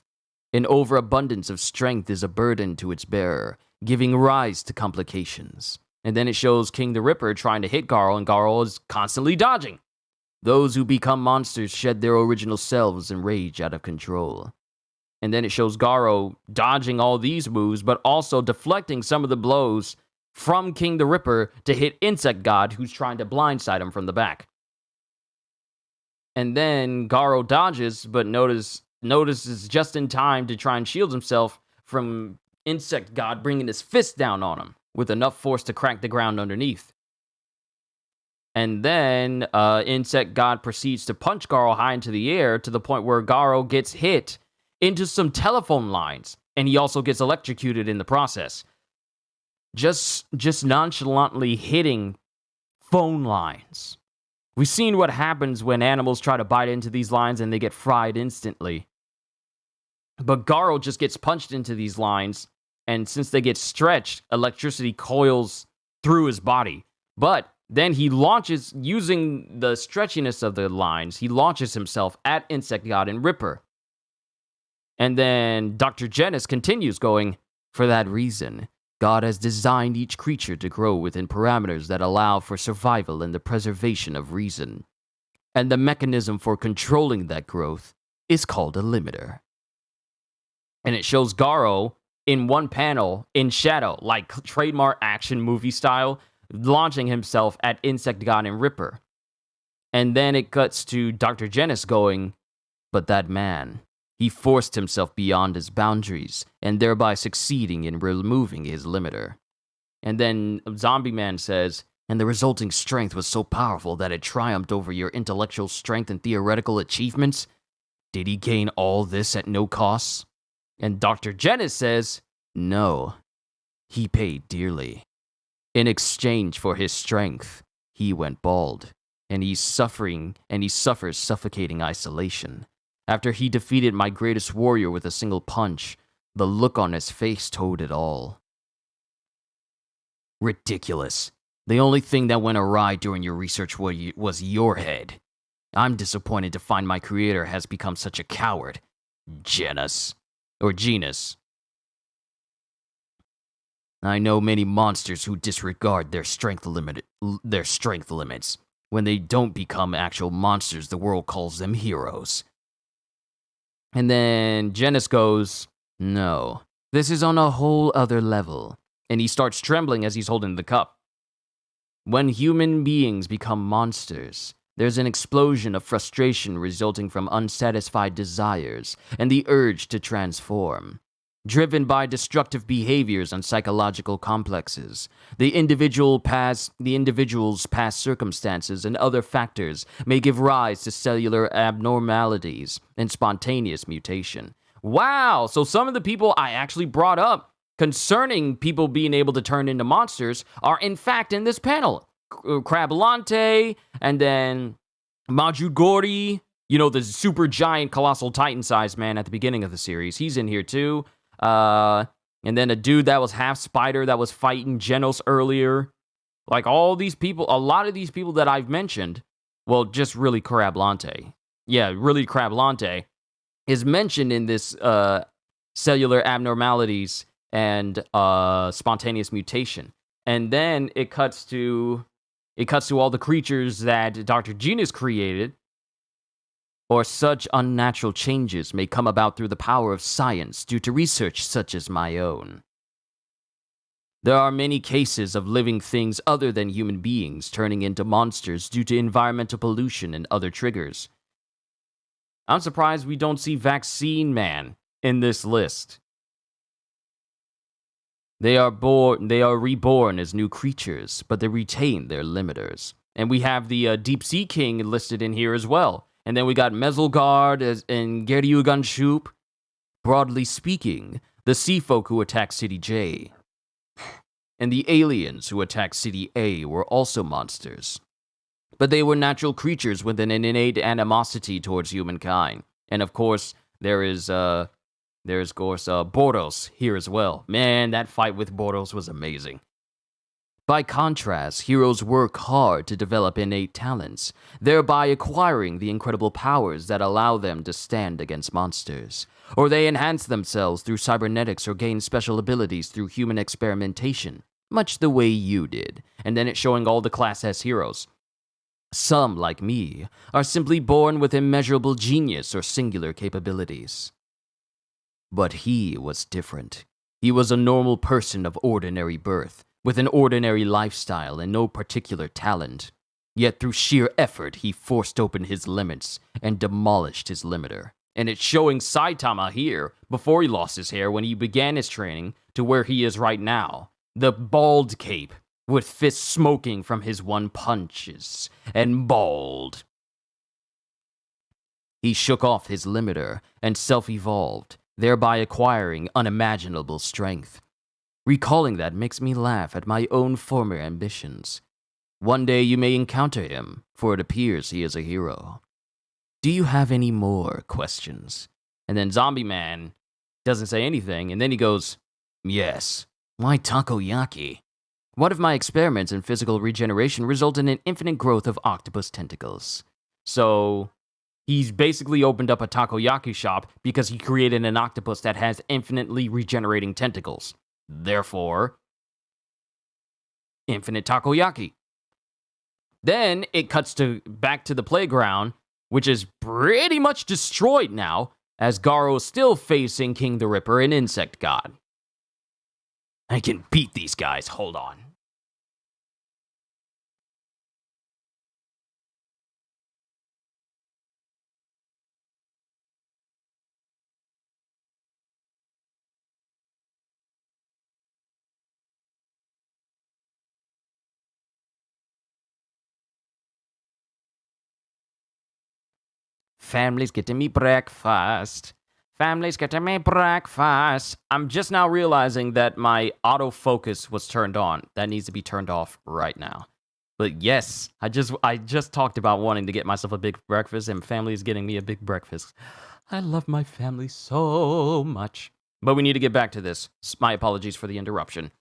An overabundance of strength is a burden to its bearer, giving rise to complications. And then it shows King the Ripper trying to hit Garo, and Garo is constantly dodging. Those who become monsters shed their original selves and rage out of control. And then it shows Garo dodging all these moves, but also deflecting some of the blows from King the Ripper to hit Insect God, who's trying to blindside him from the back. And then Garo dodges, but notices just in time to try and shield himself from Insect God bringing his fist down on him with enough force to crack the ground underneath. And then Insect God proceeds to punch Garo high into the air to the point where Garo gets hit into some telephone lines, and he also gets electrocuted in the process. Just nonchalantly hitting phone lines. We've seen what happens when animals try to bite into these lines and they get fried instantly. But Garo just gets punched into these lines, and since they get stretched, electricity coils through his body. But then he launches, using the stretchiness of the lines, he launches himself at Insect God and Ripper. And then Dr. Genus continues going, "For that reason, God has designed each creature to grow within parameters that allow for survival and the preservation of reason. And the mechanism for controlling that growth is called a limiter." And it shows Garo in one panel in shadow, like trademark action movie style, launching himself at Insect God and Ripper. And then it cuts to Dr. Genus going, but that man, he forced himself beyond his boundaries, and thereby succeeding in removing his limiter. And then Zombie Man says, and the resulting strength was so powerful that it triumphed over your intellectual strength and theoretical achievements. Did he gain all this at no cost? And Dr. Genus says, no, he paid dearly. In exchange for his strength, he went bald, and he suffers suffocating isolation. After he defeated my greatest warrior with a single punch, the look on his face told it all. Ridiculous. The only thing that went awry during your research was your head. I'm disappointed to find my creator has become such a coward. Genus. I know many monsters who disregard their strength limits. When they don't become actual monsters, the world calls them heroes. And then Genus goes, no, this is on a whole other level. And he starts trembling as he's holding the cup. When human beings become monsters, there's an explosion of frustration resulting from unsatisfied desires and the urge to transform. Driven by destructive behaviors and psychological complexes, the individual's past circumstances and other factors may give rise to cellular abnormalities and spontaneous mutation. Wow, so some of the people I actually brought up concerning people being able to turn into monsters are in fact in this panel. Crabalante, and then Majugori, the super giant colossal titan-sized man at the beginning of the series. He's in here too. And then a dude that was half spider that was fighting Genus earlier. Like all these people, a lot of these people that I've mentioned, well, just really Crabalante. Yeah, really Crabalante is mentioned in this cellular abnormalities and spontaneous mutation. And then it cuts to all the creatures that Dr. Genus created, or such unnatural changes may come about through the power of science due to research such as my own. There are many cases of living things other than human beings turning into monsters due to environmental pollution and other triggers. I'm surprised we don't see Vaccine Man in this list. They are reborn as new creatures, but they retain their limiters. And we have the Deep Sea King listed in here as well. And then we got Mezelgard and Geryuganshoop. Broadly speaking, the sea folk who attacked City J and the aliens who attacked City A were also monsters. But they were natural creatures with an innate animosity towards humankind. And of course, there's Boros here as well. Man, that fight with Boros was amazing. By contrast, heroes work hard to develop innate talents, thereby acquiring the incredible powers that allow them to stand against monsters. Or they enhance themselves through cybernetics or gain special abilities through human experimentation, much the way you did. And then it's showing all the Class S heroes. Some, like me, are simply born with immeasurable genius or singular capabilities. But he was different. He was a normal person of ordinary birth, with an ordinary lifestyle and no particular talent. Yet through sheer effort, he forced open his limits and demolished his limiter. And it's showing Saitama here, before he lost his hair, when he began his training, to where he is right now. The bald cape, with fists smoking from his one punches, and bald. He shook off his limiter and self-evolved, thereby acquiring unimaginable strength. Recalling that makes me laugh at my own former ambitions. One day you may encounter him, for it appears he is a hero. Do you have any more questions? And then Zombie Man doesn't say anything, and then he goes, yes. Why takoyaki? One of my experiments in physical regeneration resulted in infinite growth of octopus tentacles. So he's basically opened up a takoyaki shop because he created an octopus that has infinitely regenerating tentacles. Therefore, infinite takoyaki. Then it cuts back to the playground, which is pretty much destroyed now, as Garo is still facing King the Ripper and Insect God. I can beat these guys. Hold on. Family's getting me breakfast. Family's getting me breakfast. I'm just now realizing that my autofocus was turned on. That needs to be turned off right now. But yes, I just talked about wanting to get myself a big breakfast, and family is getting me a big breakfast. I love my family so much. But we need to get back to this. My apologies for the interruption.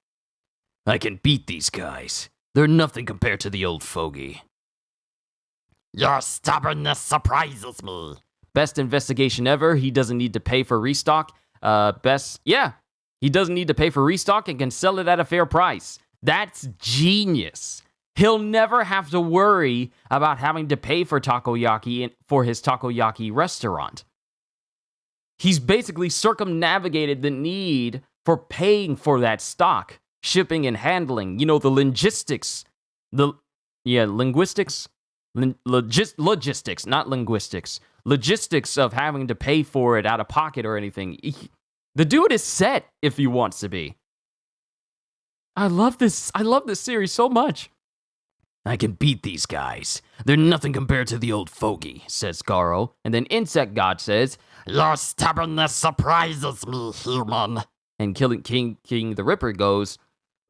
I can beat these guys. They're nothing compared to the old fogey.
Your stubbornness surprises me.
Best investigation ever. He doesn't need to pay for restock. He doesn't need to pay for restock and can sell it at a fair price. That's genius. He'll never have to worry about having to pay for takoyaki for his takoyaki restaurant. He's basically circumnavigated the need for paying for that stock, shipping and handling. You know, the logistics. Logistics, not linguistics. Logistics of having to pay for it out of pocket or anything. The dude is set if he wants to be. I love this series so much. I can beat these guys. They're nothing compared to the old fogey, says Garo. And then Insect God says,
Your stubbornness surprises me, human.
And King the Ripper goes,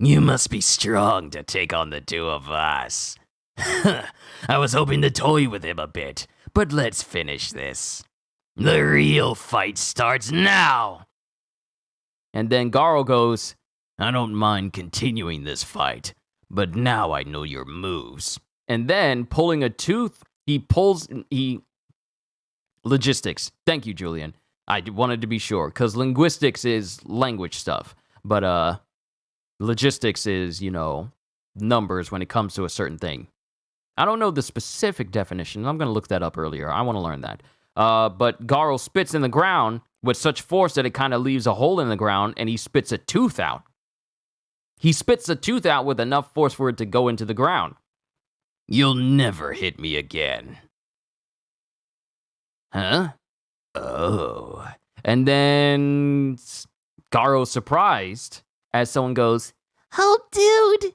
You must be strong to take on the two of us. I was hoping to toy with him a bit, but let's finish this. The real fight starts now. And then Garo goes, I don't mind continuing this fight, but now I know your moves. And then, pulling a tooth, logistics. Thank you, Julian. I wanted to be sure, because linguistics is language stuff, but logistics is, numbers when it comes to a certain thing. I don't know the specific definition. I'm going to look that up earlier. I want to learn that. But Garo spits in the ground with such force that it kind of leaves a hole in the ground, and he spits a tooth out. He spits a tooth out with enough force for it to go into the ground. You'll never hit me again. Huh? Oh. And then Garo's surprised as someone goes,
Oh, dude.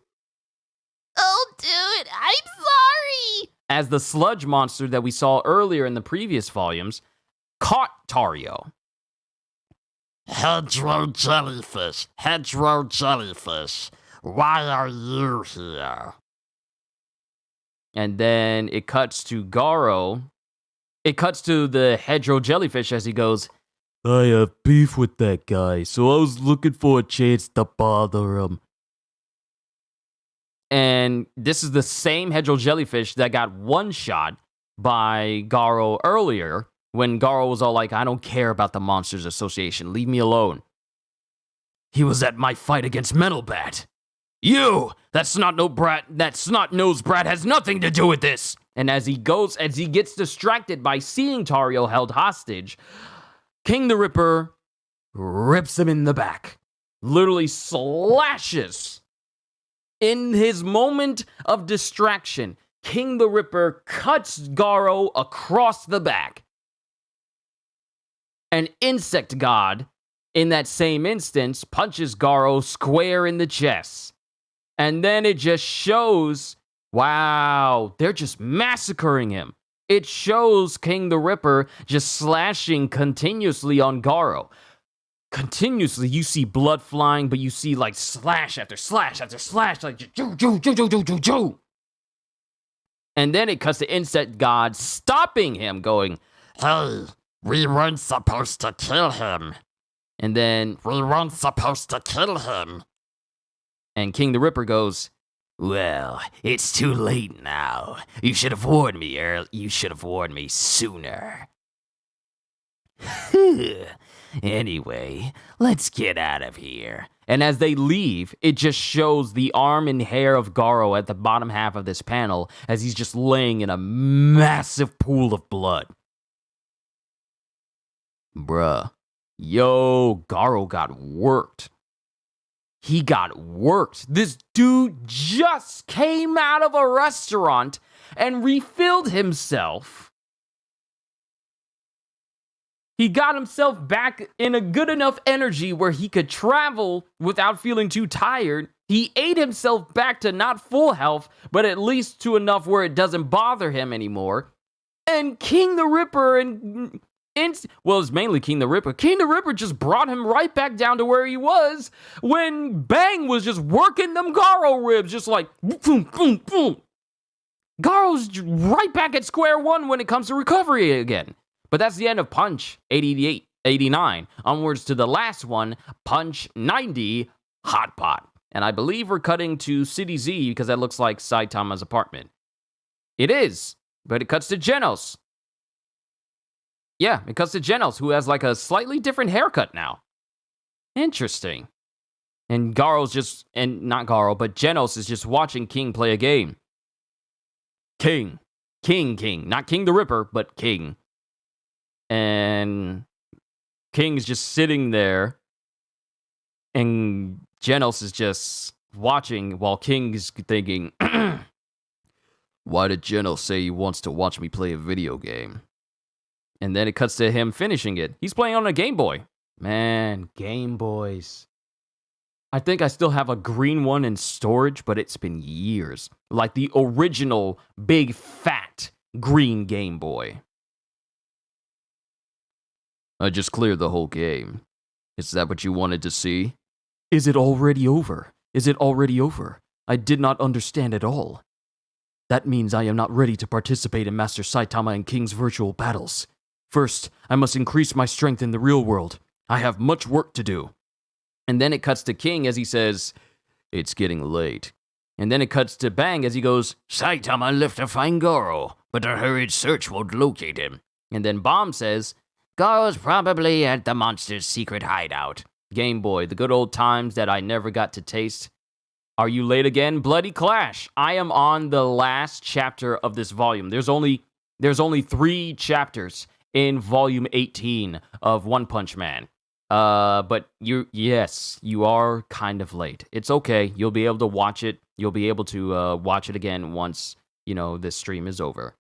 I'm sorry.
As the sludge monster that we saw earlier in the previous volumes caught Tario.
Hedgerow jellyfish, why are you here?
And then it cuts to Garo. It cuts to the hedgerow jellyfish as he goes, I have beef with that guy, so I was looking for a chance to bother him. And this is the same hedgerow jellyfish that got one shot by Garo earlier, when Garo was all like, I don't care about the Monsters Association, leave me alone. He was at my fight against Metalbat. You! That snot-nosed brat has nothing to do with this! And as he gets distracted by seeing Tario held hostage, King the Ripper rips him in the back. Literally slashes. In his moment of distraction, King the Ripper cuts Garo across the back. An Insect God, in that same instance, punches Garo square in the chest. And then it just shows, wow, they're just massacring him. It shows King the Ripper just slashing continuously on Garo. Continuously, you see blood flying, but you see like slash after slash after slash, like jo. And then it cuts to Insect God stopping him, going,
Hey, we weren't supposed to kill him.
And then
We weren't supposed to kill him.
And King the Ripper goes, Well, it's too late now. You should have warned me You should have warned me sooner. Anyway, let's get out of here. And as they leave, it just shows the arm and hair of Garo at the bottom half of this panel as he's just laying in a massive pool of blood. Bruh. Yo, Garo got worked. he got worked. This dude just came out of a restaurant and refilled himself. He got himself back in a good enough energy where he could travel without feeling too tired. He ate himself back to not full health, but at least to enough where it doesn't bother him anymore. And King the Ripper well, it's mainly King the Ripper. King the Ripper just brought him right back down to where he was when Bang was just working them Garo ribs, just like boom, boom, boom. Garo's right back at square one when it comes to recovery again. But that's the end of Punch 88, 89. Onwards to the last one, Punch 90, Hot Pot. And I believe we're cutting to City Z because that looks like Saitama's apartment. It is, but it cuts to Genus. Yeah, it cuts to Genus, who has like a slightly different haircut now. Interesting. And Garo's just, and not Garo, but Genus is just watching King play a game. King. Not King the Ripper, but King. And King's just sitting there. And Genus is just watching while King's thinking, why did Genus say he wants to watch me play a video game? And then it cuts to him finishing it. He's playing on a Game Boy. Man, Game Boys. I think I still have a green one in storage, but it's been years. Like the original big fat green Game Boy. I just cleared the whole game. Is that what you wanted to see? Is it already over? I did not understand at all. That means I am not ready to participate in Master Saitama and King's virtual battles. First, I must increase my strength in the real world. I have much work to do. And then it cuts to King as he says, it's getting late. And then it cuts to Bang as he goes, Saitama left to find Garo, but a hurried search won't locate him. And then Bomb says, Garo's probably at the monster's secret hideout. Game Boy, the good old times that I never got to taste. Are you late again? Bloody Clash. I am on the last chapter of this volume. There's only 3 chapters in volume 18 of One Punch Man. But you are kind of late. It's okay. You'll be able to watch it. You'll be able to watch it again once, this stream is over.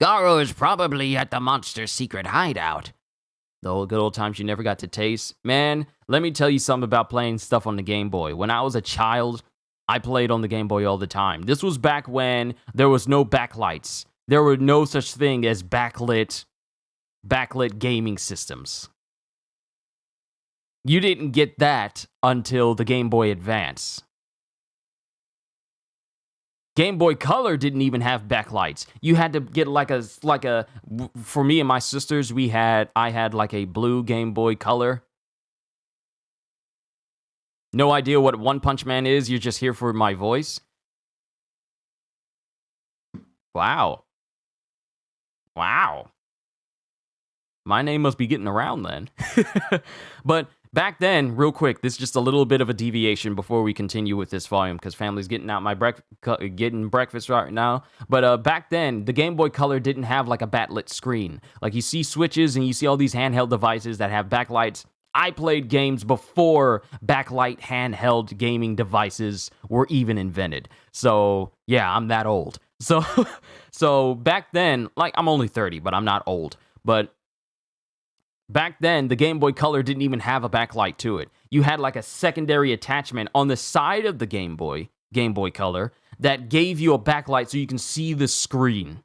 Garo is probably at the monster's secret hideout. The old good old times you never got to taste. Man, let me tell you something about playing stuff on the Game Boy. When I was a child, I played on the Game Boy all the time. This was back when there was no backlights. There were no such thing as backlit gaming systems. You didn't get that until the Game Boy Advance. Game Boy Color didn't even have backlights. You had to get for me and my sisters, I had like a blue Game Boy Color. No idea what One Punch Man is, you're just here for my voice? Wow. My name must be getting around then. But back then, real quick, this is just a little bit of a deviation before we continue with this volume, because family's getting out getting breakfast right now. But back then, the Game Boy Color didn't have like a backlit screen. Like you see switches and you see all these handheld devices that have backlights. I played games before backlight handheld gaming devices were even invented. So yeah, I'm that old. So back then, like I'm only 30, but I'm not old. But back then, the Game Boy Color didn't even have a backlight to it. You had like a secondary attachment on the side of the Game Boy Color that gave you a backlight so you can see the screen.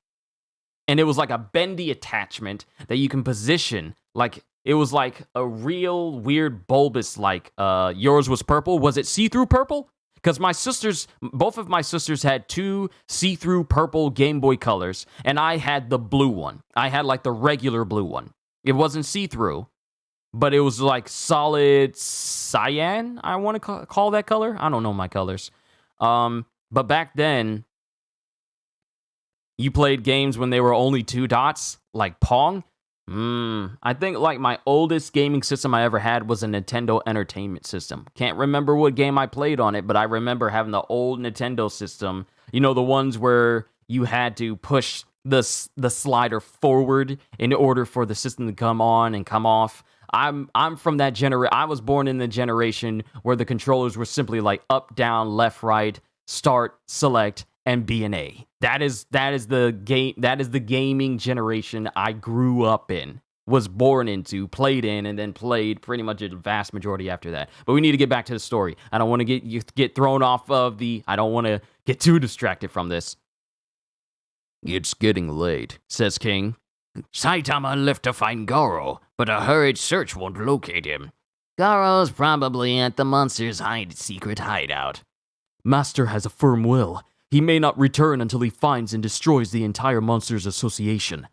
And it was like a bendy attachment that you can position. Like it was like a real weird bulbous, like yours was purple. Was it see-through purple? Because both of my sisters had 2 see-through purple Game Boy Colors, and I had the blue one. I had like the regular blue one. It wasn't see-through, but it was like solid cyan, I want to call that color. I don't know my colors. But back then, you played games when they were only 2 dots, like Pong. I think like my oldest gaming system I ever had was a Nintendo Entertainment System. Can't remember what game I played on it, but I remember having the old Nintendo system. You know, the ones where you had to push the slider forward in order for the system to come on and come off. I'm from that generation. I was born in the generation where the controllers were simply like up, down, left, right, start, select, and B and A. That is the game. That is the gaming generation I grew up in, was born into, played in, and then played pretty much a vast majority after that. But we need to get back to the story. I don't want to get thrown off of the. I don't want to get too distracted from this.
It's getting late,
Says King.
Saitama left to find Garo, but a hurried search won't locate him.
Garo's probably at the monster's secret hideout.
Master has a firm will. He may not return until he finds and destroys the entire Monsters Association.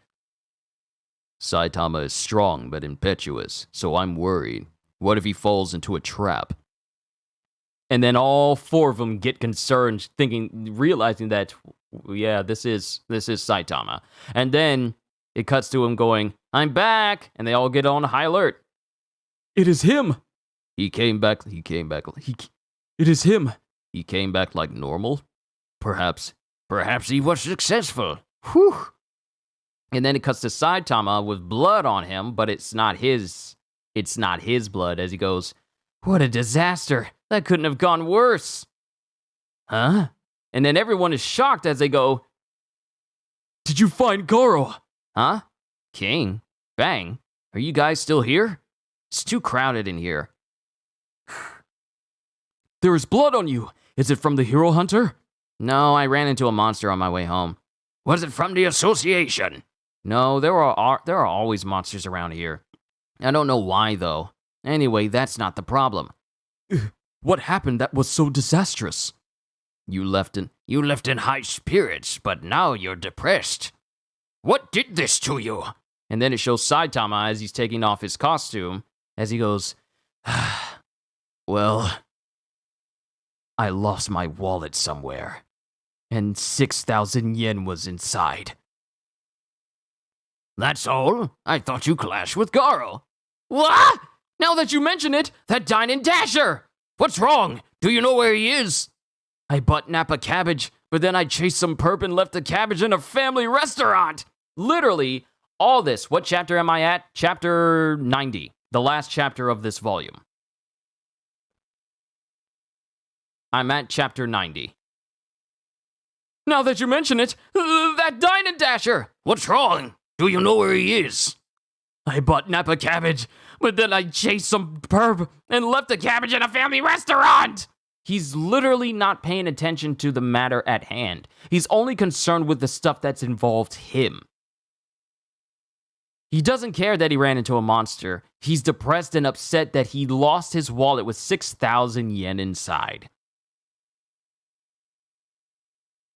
Saitama is strong but impetuous, so I'm worried. What if he falls into a trap?
And then all four of them get concerned, realizing that, yeah, this is Saitama. And then it cuts to him going, "I'm back," and they all get on high alert. It is him.
He came back.
It is him.
He came back like normal.
Perhaps he was successful.
Whew. And then it cuts to Saitama with blood on him, but it's not his blood, as he goes, "What a disaster. That couldn't have gone worse." Huh? And then everyone is shocked as they go, "Did you find Garo?" Huh? King? Bang? Are you guys still here? It's too crowded in here. There is blood on you. Is it from the hero hunter? No, I ran into a monster on my way home.
Was it from the association?
No, there are always monsters around here. I don't know why, though. Anyway, that's not the problem. What happened that was so disastrous?
You left in high spirits, but now you're depressed. What did this to you?
And then it shows Saitama as he's taking off his costume, as he goes, "Well, I lost my wallet somewhere, and 6,000 yen was inside."
That's all? I thought you clashed with Garo.
What? Now that you mention it, that Dine and Dasher!
What's wrong? Do you know where he is?
I bought Napa cabbage, but then I chased some perp and left the cabbage in a family restaurant. Literally, all this. What chapter am I at? Chapter 90. The last chapter of this volume. I'm at chapter 90. Now that you mention it, that Dine and Dasher!
What's wrong? Do you know where he is?
I bought Napa cabbage, but then I chased some perp and left the cabbage in a family restaurant! He's literally not paying attention to the matter at hand. He's only concerned with the stuff that's involved him. He doesn't care that he ran into a monster. He's depressed and upset that he lost his wallet with 6,000 yen inside.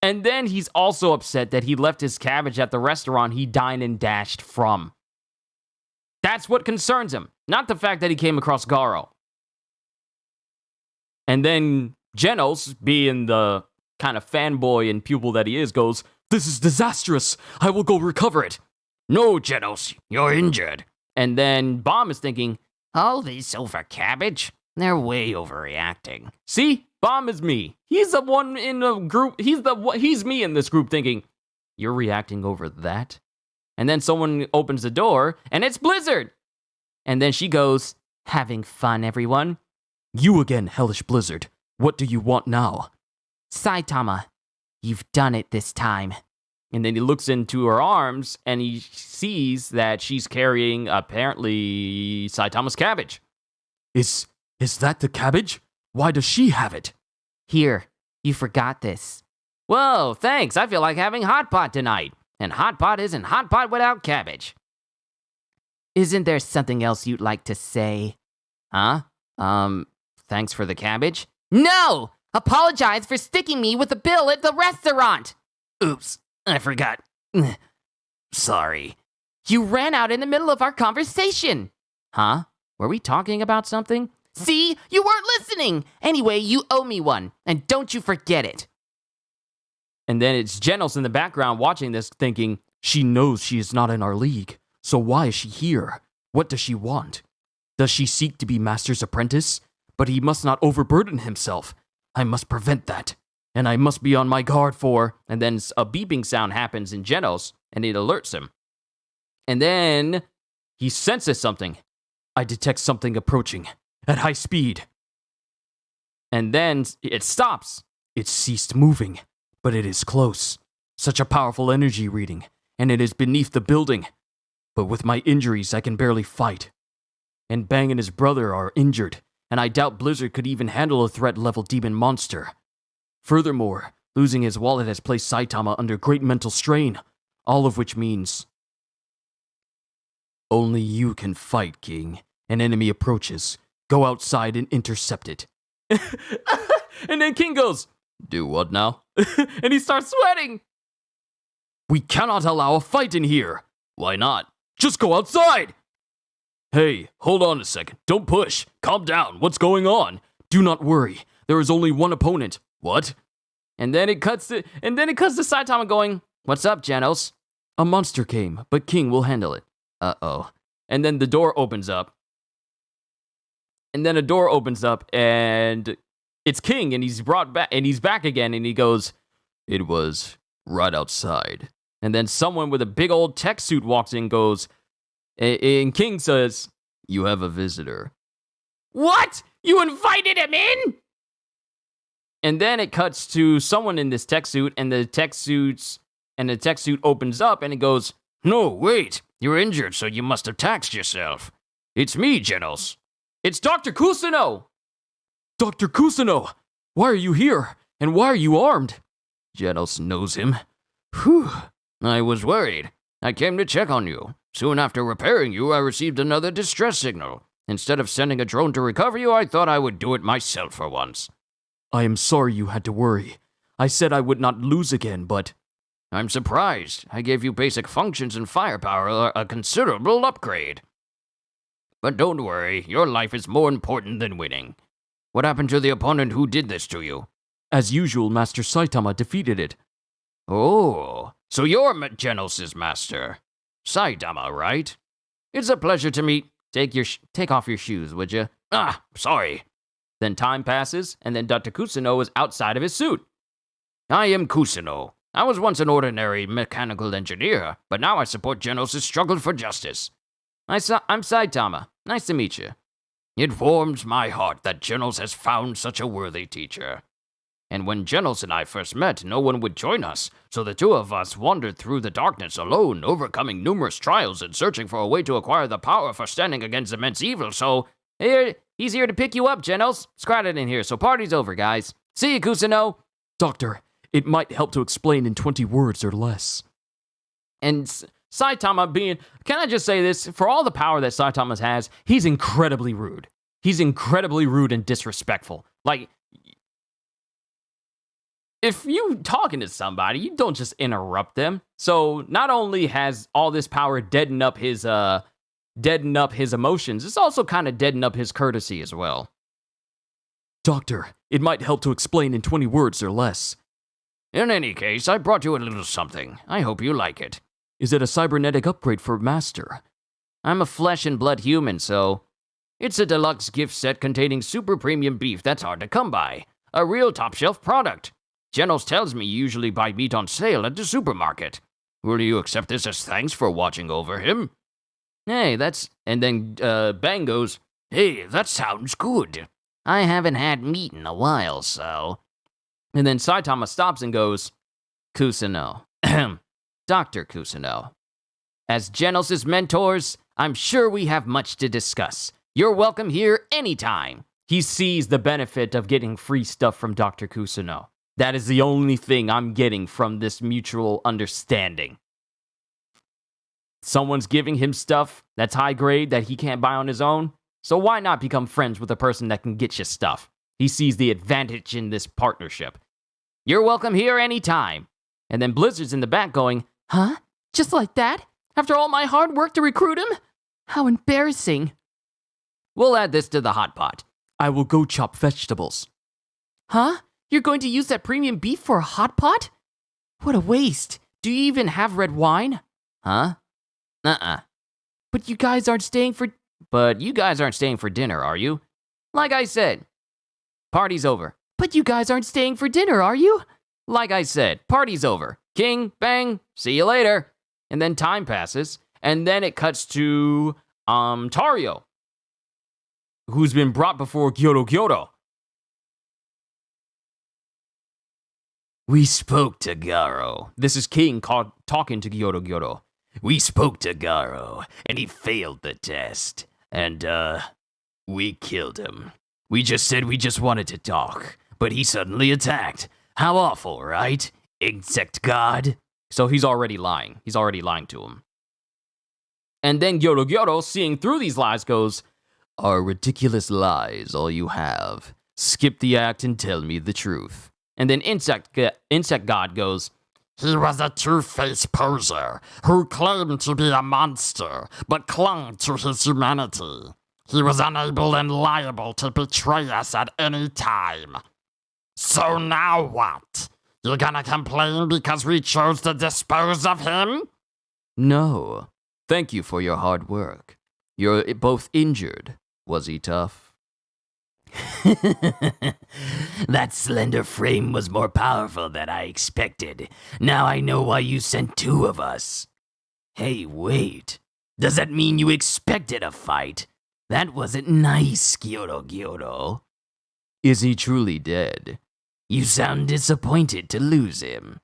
And then he's also upset that he left his cabbage at the restaurant he dined and dashed from. That's what concerns him, not the fact that he came across Garo. And then Genus, being the kind of fanboy and pupil that he is, goes, "This is disastrous. I will go recover it."
No, Genus, you're injured.
And then Bomb is thinking,
All this over cabbage? They're way overreacting.
"See, Bomb is me. He's the one in the group. He's me in this group thinking, you're reacting over that?" And then someone opens the door, and it's Blizzard. And then she goes, "Having fun, everyone?" "You again, hellish Blizzard. What do you want now?" "Saitama, you've done it this time." And then he looks into her arms, and he sees that she's carrying, apparently, Saitama's cabbage. Is that the cabbage? Why does she have it?" "Here, you forgot this." "Whoa, thanks. I feel like having hot pot tonight. And hot pot isn't hot pot without cabbage." "Isn't there something else you'd like to say?" "Huh? Thanks for the cabbage?" "No! Apologize for sticking me with the bill at the restaurant!"
Oops, I forgot. Sorry.
"You ran out in the middle of our conversation." "Huh? Were we talking about something?" "See? You weren't listening! Anyway, you owe me one, and don't you forget it." And then it's Genus in the background watching this thinking, she knows she is not in our league, so why is she here? What does she want? Does she seek to be Master's apprentice? But he must not overburden himself. I must prevent that. And I must be on my guard for... And then a beeping sound happens in Genus, and it alerts him. And then he senses something. I detect something approaching at high speed. And then it stops. It ceased moving, but it is close. Such a powerful energy reading, and it is beneath the building. But with my injuries, I can barely fight. And Bang and his brother are injured, and I doubt Blizzard could even handle a threat-level demon monster. Furthermore, losing his wallet has placed Saitama under great mental strain, all of which means only you can fight, King. An enemy approaches. Go outside and intercept it. And then King goes, do what now? And he starts sweating. We cannot allow a fight in here. Why not? Just go outside. Hey, hold on a second. Don't push. Calm down. What's going on? Do not worry. There is only one opponent. What? And then it cuts to Saitama going, what's up, Genus? A monster came, but King will handle it. Uh-oh. And then the door opens up. And then a door opens up, and it's King, and he's brought back, and he's back again, and he goes, it was right outside. And then someone with a big old tech suit walks in and goes, and King says, you have a visitor. What? You invited him in? And then it cuts to someone in this tech suit, and the tech suit opens up, and it goes,
No, wait. You're injured, so you must have taxed yourself. It's me, Genus.
it's Dr. Kuseno! Dr. Kuseno! Why are you here? And why are you armed?
Genus knows him. Whew. I was worried. I came to check on you. Soon after repairing you, I received another distress signal. Instead of sending a drone to recover you, I thought I would do it myself for once.
I am sorry you had to worry. I said I would not lose again, but
I'm surprised. I gave you basic functions and firepower, a considerable upgrade. But don't worry, your life is more important than winning. What happened to the opponent who did this to you?
as usual, Master Saitama defeated it.
Oh, so you're Genus's master. Saitama, right? It's a pleasure to meet. Take off your shoes, would you? Ah, sorry.
Then time passes, and then Dr. Kuseno is outside of his suit.
I am Kuseno. I was once an ordinary mechanical engineer, but now I support Genus's struggle for justice.
I'm Saitama. Nice to meet you.
It warms my heart that Genus has found such a worthy teacher. And when Genus and I first met, no one would join us, so the two of us wandered through the darkness alone, overcoming numerous trials and searching for a way to acquire the power for standing against immense evil, so...
He's here to pick you up, Genus. It's crowded in here, so party's over, guys. See you, Kuseno. Doctor, it might help to explain in 20 words or less. And Saitama being... Can I just say this? For all the power that Saitama has, he's incredibly rude. He's incredibly rude and disrespectful. Like... If you talking to somebody, you don't just interrupt them. So not only has all this power deadened up his emotions, it's also kind of deadened up his courtesy as well. Doctor, it might help to explain in 20 words or less.
In any case, I brought you a little something. I hope you like it.
Is it a cybernetic upgrade for Master?
I'm a flesh and blood human, so... It's a deluxe gift set containing super premium beef that's hard to come by. A real top-shelf product. Genus tells me you usually buy meat on sale at the supermarket. Will you accept this as thanks for watching over him?
Hey, that's... And then Bang goes,
hey, that sounds good. I haven't had meat in a while, so...
And then Saitama stops and goes, Kuseno. Dr. Kuseno. As Genus's mentors, I'm sure we have much to discuss. You're welcome here anytime. He sees the benefit of getting free stuff from Dr. Kuseno. That is the only thing I'm getting from this mutual understanding. Someone's giving him stuff that's high grade that he can't buy on his own. So why not become friends with a person that can get you stuff? He sees the advantage in this partnership. You're welcome here anytime. And then Blizzard's in the back going, huh? Just like that? After all my hard work to recruit him? How embarrassing. We'll add this to the hot pot. I will go chop vegetables. Huh? You're going to use that premium beef for a hot pot? What a waste. Do you even have red wine? Huh? But you guys aren't staying for dinner, are you? Like I said, party's over. But you guys aren't staying for dinner, are you? Like I said, party's over. King, bang, see you later. And then time passes, and then it cuts to, Tario. who's been brought before Garo.
We spoke to Garo. This is King talking to Garo. We spoke to Garo, and he failed the test. And, we killed him. We just said we just wanted to talk, but he suddenly attacked. How awful, right? Insect God?
So he's already lying. He's already lying to him. And then Garo, seeing through these lies, goes, "Are ridiculous lies all you have? Skip the act and tell me the truth." And then Insect God goes,
He was a two-faced poser who claimed to be a monster, but clung to his humanity. He was unable and liable to betray us at any time. So now what? You're gonna complain because we chose to dispose of him?
No. Thank you for your hard work. You're both injured. Was he tough? That slender frame was more powerful than I expected. Now I know why you sent two of us. Hey, wait. Does that mean you expected a fight? That wasn't nice, Garo.
"Is he truly dead?"
You sound disappointed to lose him.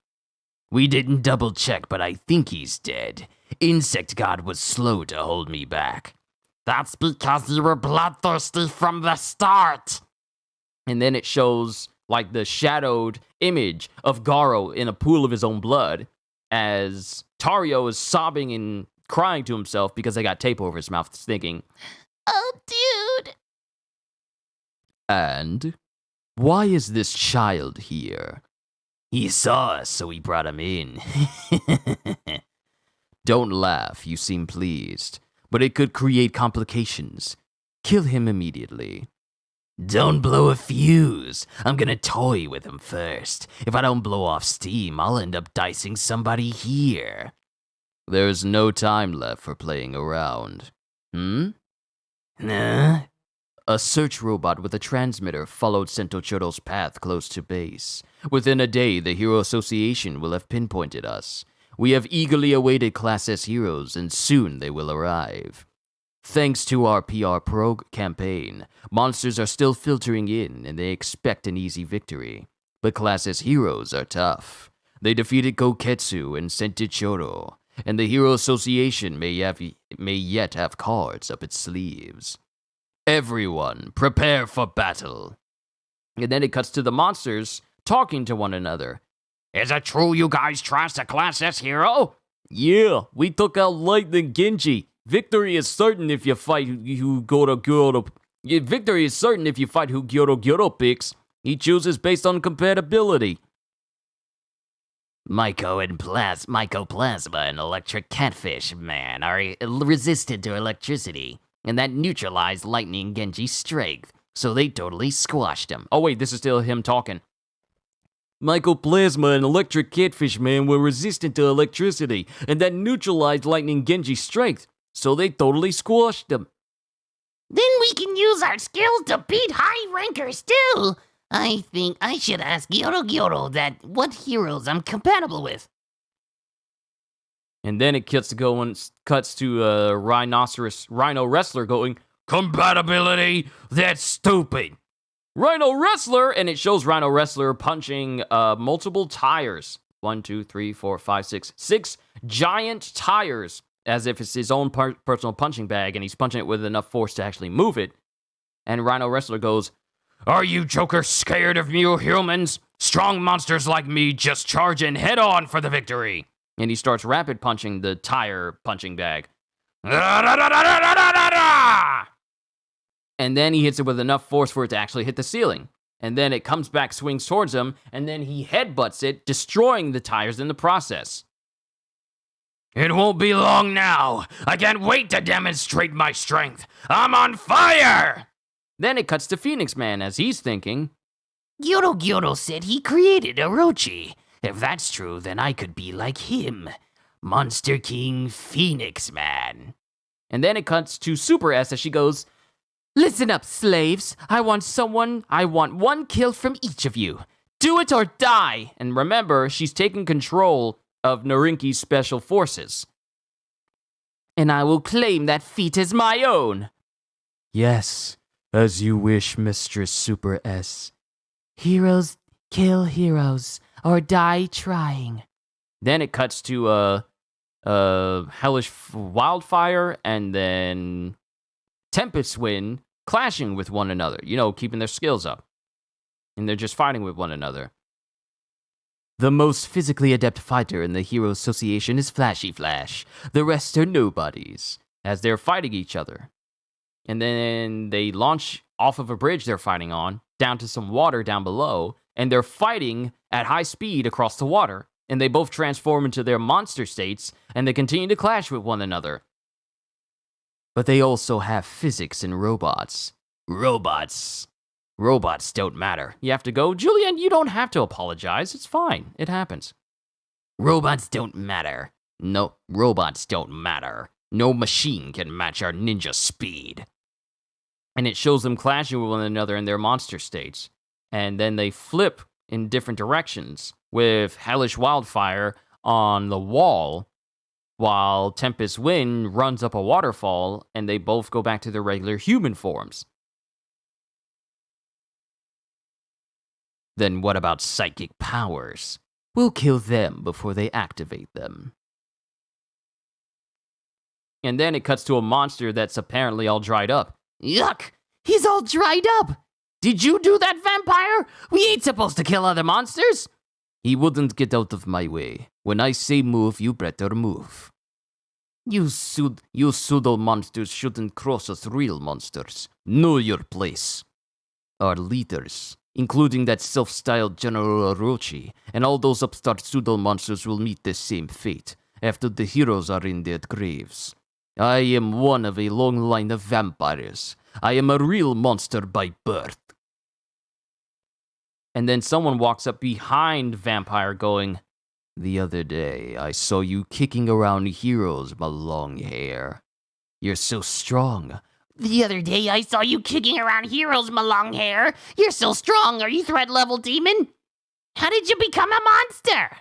We didn't double check, but I think he's dead. Insect God was slow to hold me back.
That's because you were bloodthirsty from the start.
And then it shows like the shadowed image of Garo in a pool of his own blood as Tario is sobbing and crying to himself because they got tape over his mouth, thinking,
Oh, dude.
And why is this child here? He saw us, so we brought him in.
"Don't laugh, you seem pleased, but it could create complications. Kill him immediately."
Don't blow a fuse. I'm gonna toy with him first. If I don't blow off steam, I'll end up dicing somebody here.
There's no time left for playing around.
Nah?
A search robot with a transmitter followed Sentochiro's path close to base. Within a day, the Hero Association will have pinpointed us. We have eagerly awaited Class S heroes, and soon they will arrive. Thanks to our PR campaign, monsters are still filtering in, and they expect an easy victory. But Class S heroes are tough. They defeated Goketsu and Sentochiro, and the Hero Association may yet have cards up its sleeves. Everyone, prepare for battle. And then it cuts to the monsters talking to one another.
Is it true you guys trust a Class S hero?
"Yeah, we took out Lightning Genji. Victory is certain if you fight who Garo. Victory is certain if you fight who Garo picks. He chooses based on compatibility."
Mycoplasma and electric catfish, man, are resistant to electricity, and that neutralized Lightning Genji's strength, so they totally squashed him.
Oh wait, this is still him talking. "Mycoplasma and electric catfish, man, were resistant to electricity, and that neutralized Lightning Genji's strength, so they totally squashed him."
Then we can use our skills to beat high rankers too. I think I should ask Garo that what heroes I'm compatible with.
And then it cuts to a Rhino Wrestler going,
Compatibility? That's stupid.
"Rhino Wrestler!" And it shows Rhino Wrestler punching multiple tires. 1, 2, 3, 4, 5, 6. 6 giant tires, as if it's his own personal punching bag, and he's punching it with enough force to actually move it. And Rhino Wrestler goes,
Are you jokers scared of new humans? Strong monsters like me just charge in head on for the victory.
and he starts rapid punching the tire punching bag. And then he hits it with enough force for it to actually hit the ceiling. And then it comes back, swings towards him, and then he headbutts it, destroying the tires in the process.
It won't be long now. I can't wait to demonstrate my strength. I'm on fire!
Then it cuts to Phoenix Man as he's thinking,
Garo said he created Orochi. If that's true, then I could be like him. Monster King Phoenix Man.
And then it cuts to Super S as she goes, Listen up, slaves. I want one kill from each of you. Do it or die. And remember, she's taking control of Narinki's special forces. And I will claim that feat as my own. Yes, As you wish, Mistress Super S.
Heroes kill heroes or die trying.
Then it cuts to hellish wildfire and then tempest wind clashing with one another, keeping their skills up. And they're just fighting with one another. The most physically adept fighter in the Hero Association is Flashy Flash. The rest are nobodies, as they're fighting each other. And then they launch off of a bridge they're fighting on, down to some water down below, and they're fighting at high speed across the water. And they both transform into their monster states, and they continue to clash with one another. But they also have physics and robots. Robots don't matter. You have to go, Julian, you don't have to apologize. It's fine. It happens. Robots don't matter. No, robots don't matter. No machine can match our ninja speed. And it shows them clashing with one another in their monster states. And then they flip in different directions, with hellish wildfire on the wall, while tempest wind runs up a waterfall, and they both go back to their regular human forms. Then what about psychic powers? We'll kill them before they activate them. And then it cuts to a monster that's apparently all dried up.
Yuck! He's all dried up!
Did you do that, vampire? We ain't supposed to kill other monsters! He wouldn't get out of my way. When I say move, you better move. You pseudo monsters shouldn't cross us real monsters. Know your place. Our leaders, including that self-styled General Orochi, and all those upstart pseudo monsters will meet the same fate after the heroes are in their graves. I am one of a long line of vampires. I am a real monster by birth. And then someone walks up behind Vampire going, the other day, I saw you kicking around heroes, my long hair. You're so strong.
The other day I saw you kicking around heroes, my long hair. You're so strong. Are you threat level demon? How did you become a monster?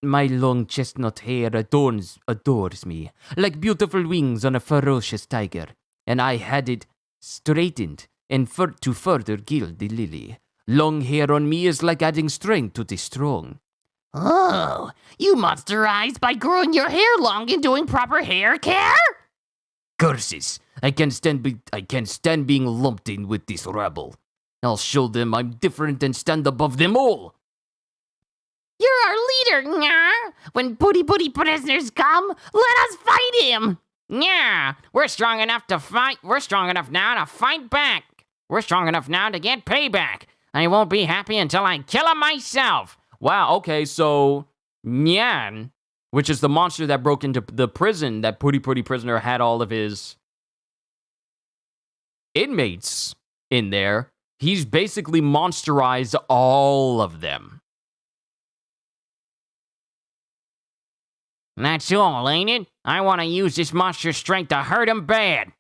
My long chestnut hair adores me, like beautiful wings on a ferocious tiger, and I had it straightened and to further gild the lily. Long hair on me is like adding strength to the strong.
Oh, you monsterized by growing your hair long and doing proper hair care?
Curses! I can't stand being lumped in with this rabble. I'll show them I'm different and stand above them all.
You're our leader, Nya. When booty prisoners come, let us fight him.
Yeah, we're strong enough to fight. We're strong enough now to fight back. We're strong enough now to get payback. I won't be happy until I kill him myself.
Wow, okay, so Nyan, which is the monster that broke into the prison that Putty Prisoner had all of his inmates in there, he's basically monsterized all of them.
That's all, ain't it? I want to use this monster's strength to hurt him bad.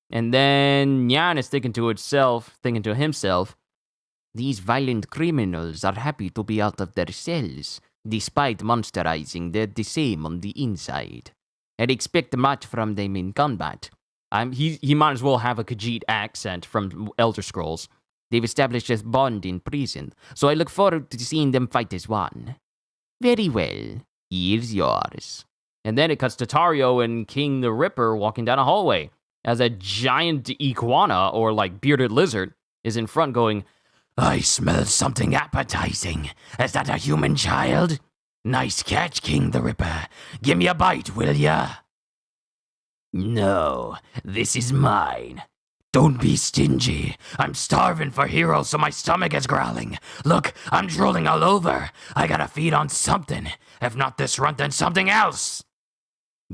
And then Nyan is thinking to himself,
these violent criminals are happy to be out of their cells. Despite monsterizing, they're the same on the inside. I'd expect much from them in combat.
He might as well have a Khajiit accent from Elder Scrolls.
They've established a bond in prison, so I look forward to seeing them fight as one. Very well. Here's yours.
And then it cuts to Tario and King the Ripper walking down a hallway as a giant iguana, or like bearded lizard, is in front going,
I smell something appetizing. Is that a human child? Nice catch, King the Ripper. Give me a bite, will ya? No, this is mine. Don't be stingy. I'm starving for heroes, so my stomach is growling. Look, I'm drooling all over. I gotta feed on something. If not this runt, then something else.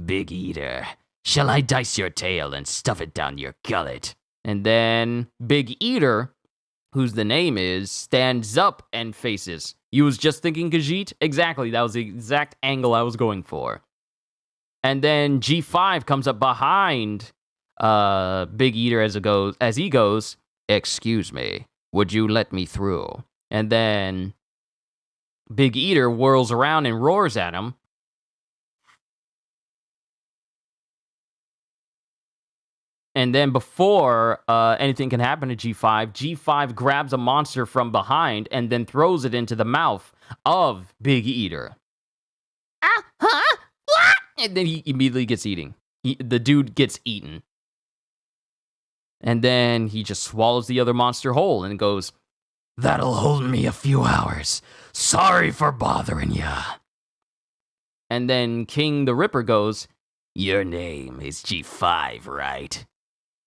Big Eater, shall I dice your tail and stuff it down your gullet?
And then Big Eater, whose the name is, stands up and faces. You was just thinking Khajiit? Exactly, that was the exact angle I was going for. And then G5 comes up behind Big Eater as he goes, excuse me, would you let me through? And then Big Eater whirls around and roars at him. And then before anything can happen to G5 grabs a monster from behind and then throws it into the mouth of Big Eater.
Huh? What?
And then he immediately gets eating. The dude gets eaten. And then he just swallows the other monster whole and goes,
That'll hold me a few hours. Sorry for bothering ya.
and then King the Ripper goes,
Your name is G5, right?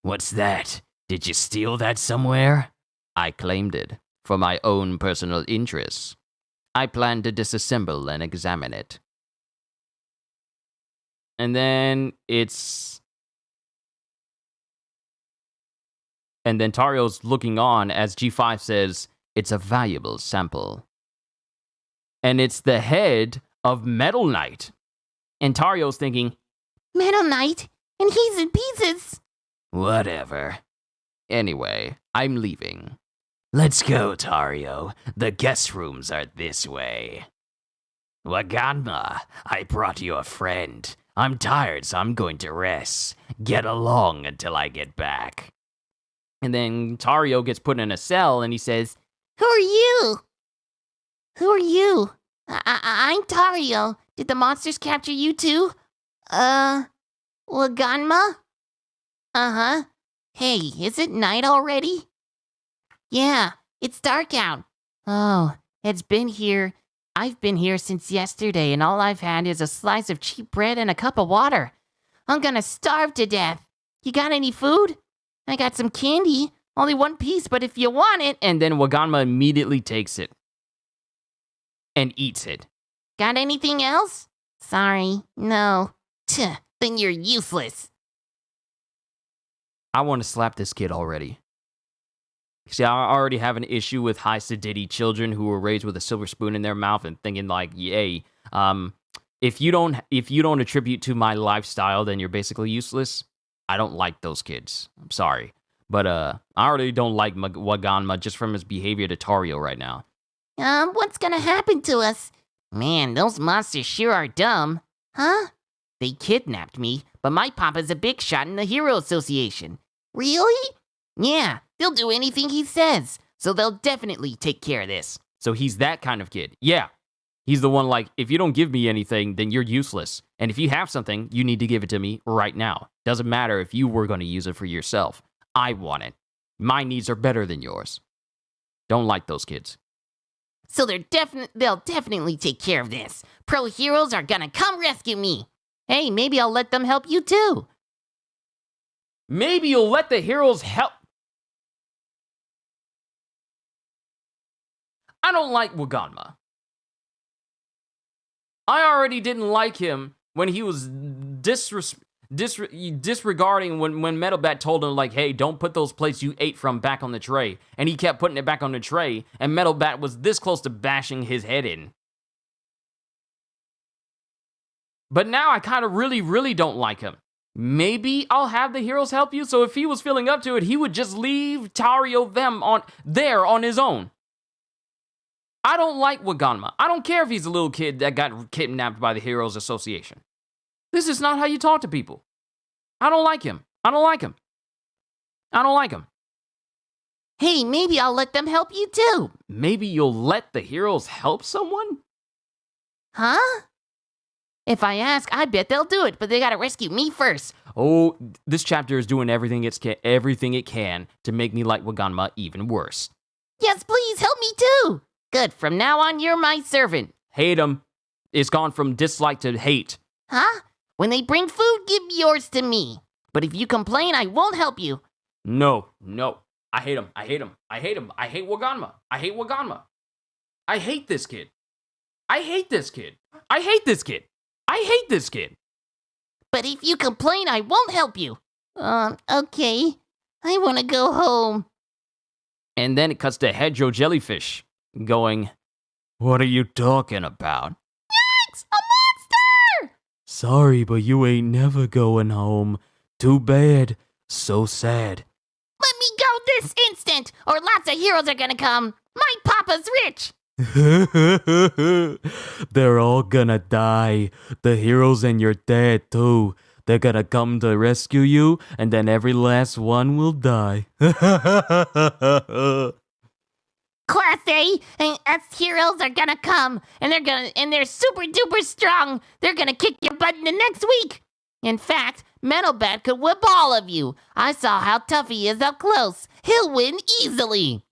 What's that? Did you steal that somewhere?
I claimed it for my own personal interests. I plan to disassemble and examine it. And then Tario's looking on as G5 says, it's a valuable sample. And it's the head of Metal Knight. And Tario's thinking,
Metal Knight, and he's in pieces.
Whatever.
anyway, I'm leaving.
Let's go, Tario. The guest rooms are this way. Waganma, I brought you a friend. I'm tired, so I'm going to rest. Get along until I get back.
And then Tario gets put in a cell and he says,
Who are you? Who are you? I'm Tario. Did the monsters capture you too? Waganma? Uh-huh. Hey, is it night already? Yeah, it's dark out. Oh, it's been here. I've been here since yesterday, and all I've had is a slice of cheap bread and a cup of water. I'm gonna starve to death. You got any food? I got some candy. Only one piece, but if you want it...
and then Waganma immediately takes it and eats it.
Got anything else? Sorry, no. Tch, then you're useless.
I want to slap this kid already. See, I already have an issue with high sedity children who were raised with a silver spoon in their mouth and thinking like, yay. If you don't attribute to my lifestyle, then you're basically useless. I don't like those kids. I'm sorry. But I already don't like Waganma just from his behavior to Tario right now.
What's gonna happen to us? Man, those monsters sure are dumb. Huh? They kidnapped me, but my papa's a big shot in the Hero Association. Really? Yeah, they'll do anything he says, so they'll definitely take care of this.
So he's that kind of kid. Yeah. He's the one like, if you don't give me anything, then you're useless. And if you have something, you need to give it to me right now. Doesn't matter if you were going to use it for yourself. I want it. My needs are better than yours. Don't like those kids.
So they'll definitely take care of this. Pro heroes are gonna come rescue me. Hey, maybe I'll let them help you too.
Maybe you'll let the heroes help. I don't like Waganma. I already didn't like him when he was disregarding when Metal Bat told him, like, hey, don't put those plates you ate from back on the tray. And he kept putting it back on the tray, and Metal Bat was this close to bashing his head in. But now I kind of really don't like him. Maybe I'll have the heroes help you, so if he was feeling up to it, he would just leave Tario there on his own. I don't like Waganma. I don't care if he's a little kid that got kidnapped by the Heroes Association. This is not how you talk to people. I don't like him. I don't like him. I don't like him.
Hey, maybe I'll let them help you too.
Maybe you'll let the heroes help someone?
Huh? If I ask, I bet they'll do it, but they gotta rescue me first.
Oh, this chapter is doing everything it can to make me like Waganma even worse.
Yes, please, help me too. Good, from now on, you're my servant.
Hate him. It's gone from dislike to hate.
Huh? When they bring food, give yours to me. But if you complain, I won't help you.
No. I hate him. I hate Waganma. I hate Waganma. I hate this kid. I hate this kid.
But if you complain, I won't help you. Okay. I want to go home.
And then it cuts to Hedro Jellyfish going, what are you talking about?
Yikes! A monster!
Sorry, but you ain't never going home. Too bad. So sad.
Let me go this instant, or lots of heroes are gonna come. My papa's rich.
They're all gonna die. The heroes and your dad, too. They're gonna come to rescue you, and then every last one will die.
Class A and S heroes are gonna come, and they're super duper strong. They're gonna kick your butt in the next week. In fact, Metal Bat could whip all of you. I saw how tough he is up close. He'll win easily.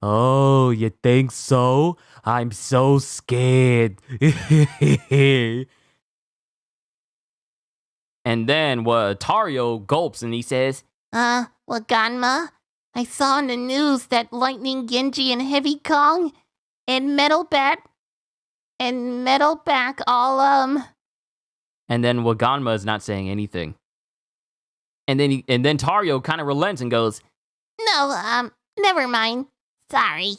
Oh, you think so? I'm so scared. And then Tario gulps and he says,
Waganma, I saw in the news that Lightning Genji and Heavy Kong and Metal Bat and Metal Back all,
And then Waganma is not saying anything. And then Tario kind of relents and goes,
No, never mind. Sorry.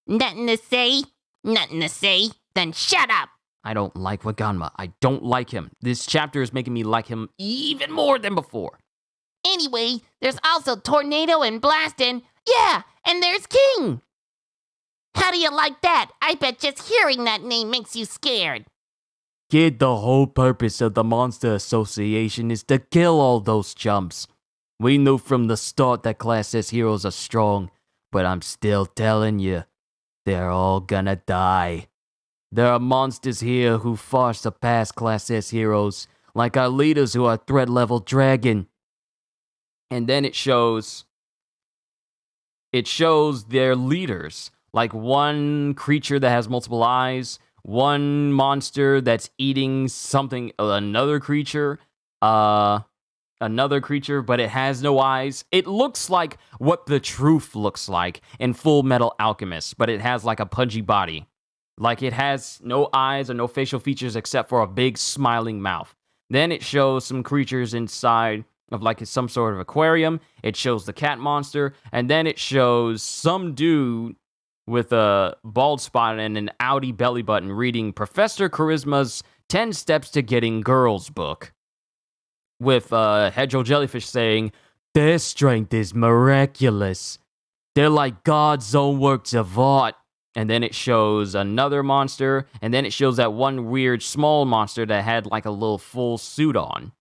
Nothing to say? Nothing to say? Then shut up.
I don't like Waganma. I don't like him. This chapter is making me like him even more than before.
Anyway, there's also Tornado and Blast and there's King. How do you like that? I bet just hearing that name makes you scared.
Kid, the whole purpose of the Monster Association is to kill all those chumps. We knew from the start that Class S heroes are strong, but I'm still telling you, they're all gonna die. There are monsters here who far surpass Class S heroes, like our leaders who are threat level dragon. And then it shows their leaders, like one creature that has multiple eyes, one monster that's eating something, another creature, but it has no eyes. It looks like what the truth looks like in Full Metal Alchemist, but it has like a pudgy body. Like it has no eyes or no facial features except for a big smiling mouth. Then it shows some creatures inside of like some sort of aquarium. It shows the cat monster, and then it shows some dude with a bald spot and an outie belly button reading Professor Charisma's 10 Steps to Getting Girls book. With Hedgehog Jellyfish saying, their strength is miraculous. They're like God's own works of art. And then it shows another monster, and then it shows that one weird small monster that had like a little full suit on.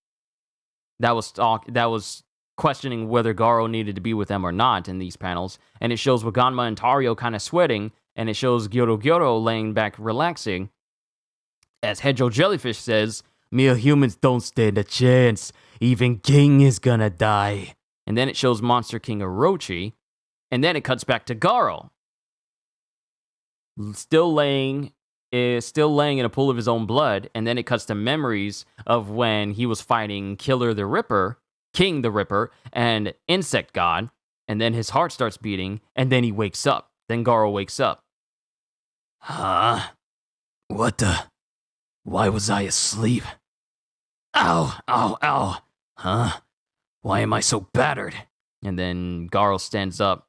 That was questioning whether Garo needed to be with them or not in these panels. And it shows Waganma and Tario kind of sweating, and it shows Gyoro laying back relaxing. As Hedgehog Jellyfish says, mere humans don't stand a chance. Even King is gonna die. And then it shows Monster King Orochi, and then it cuts back to Garo. Still laying in a pool of his own blood, and then it cuts to memories of when he was fighting King the Ripper, and Insect God, and then his heart starts beating, and then he wakes up. Then Garo wakes up. Huh? What the? Why was I asleep? Ow, ow, ow. Huh? Why am I so battered? And then Garo stands up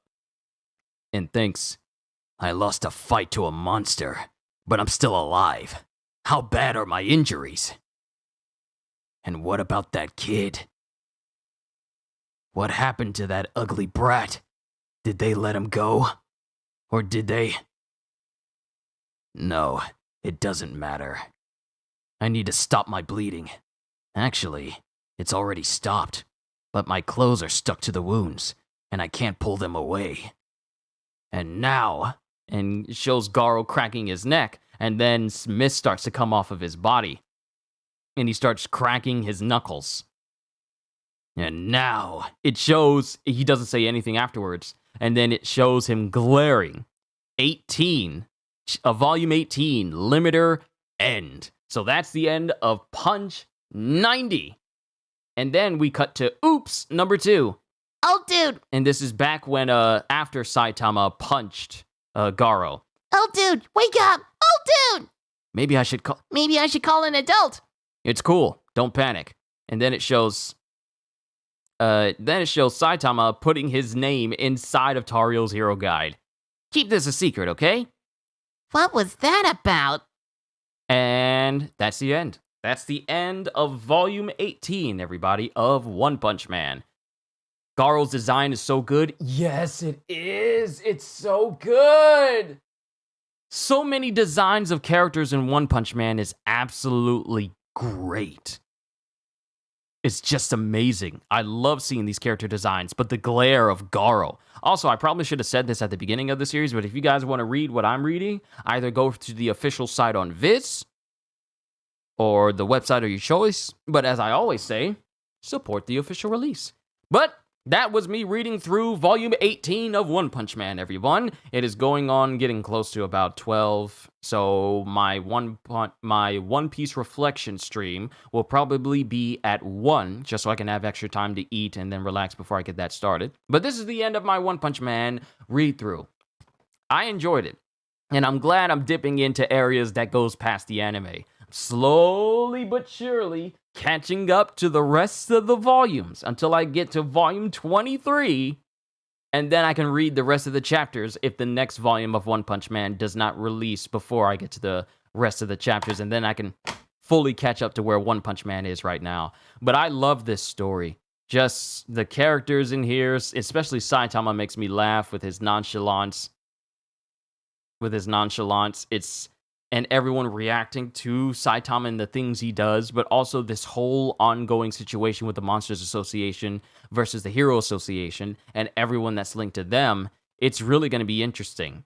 and thinks, I lost a fight to a monster, but I'm still alive. How bad are my injuries? And what about that kid? What happened to that ugly brat? Did they let him go? Or did they? No, it doesn't matter. I need to stop my bleeding. Actually, it's already stopped, but my clothes are stuck to the wounds, and I can't pull them away. And now... And it shows Garo cracking his neck, and then mist starts to come off of his body. And he starts cracking his knuckles. And now it shows, he doesn't say anything afterwards, and then it shows him glaring. 18, volume 18, limiter, end. So that's the end of Punch 90. And then we cut to Oops, number 2.
Oh, dude.
And this is back when, after Saitama punched Garo.
Oh, dude, wake up. Oh, dude.
Maybe I should call
an adult.
It's cool. Don't panic. And then it shows Saitama putting his name inside of Tario's hero guide. Keep this a secret, okay?
What was that about?
And that's the end. That's the end of volume 18, everybody, of One Punch Man. Garo's design is so good. Yes, it is. It's so good. So many designs of characters in One Punch Man is absolutely great. is just amazing. I love seeing these character designs, but the glare of Garo. Also, I probably should have said this at the beginning of the series, but if you guys want to read what I'm reading, either go to the official site on Viz or the website of your choice. But as I always say, support the official release. But that was me reading through volume 18 of One Punch Man, everyone. It is going on, getting close to about 12. So my One Piece reflection stream will probably be at 1, just so I can have extra time to eat and then relax before I get that started. But this is the end of my One Punch Man read through. I enjoyed it, and I'm glad I'm dipping into areas that goes past the anime. Slowly but surely catching up to the rest of the volumes until I get to volume 23, and then I can read the rest of the chapters if the next volume of One Punch Man does not release before I get to the rest of the chapters, and then I can fully catch up to where One Punch Man is right now. But I love this story. Just the characters in here, especially Saitama, makes me laugh with his nonchalance. And everyone reacting to Saitama and the things he does, but also this whole ongoing situation with the Monsters Association versus the Hero Association and everyone that's linked to them. It's really going to be interesting.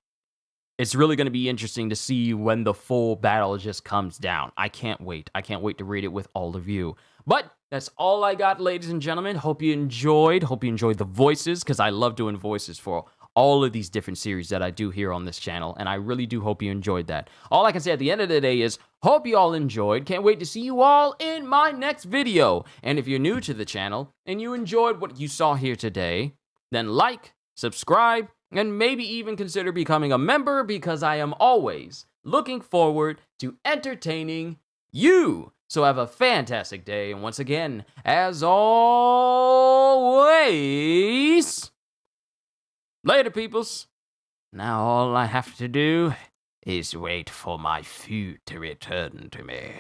It's really going to be interesting to see when the full battle just comes down. I can't wait. I can't wait to read it with all of you. But that's all I got, ladies and gentlemen. Hope you enjoyed. Hope you enjoyed the voices, because I love doing voices for all of these different series that I do here on this channel, and I really do hope you enjoyed that. All I can say at the end of the day is, hope you all enjoyed. Can't wait to see you all in my next video. And if you're new to the channel, and you enjoyed what you saw here today, then like, subscribe, and maybe even consider becoming a member, because I am always looking forward to entertaining you. So have a fantastic day, and once again, as always, later, peoples. Now all I have to do is wait for my food to return to me.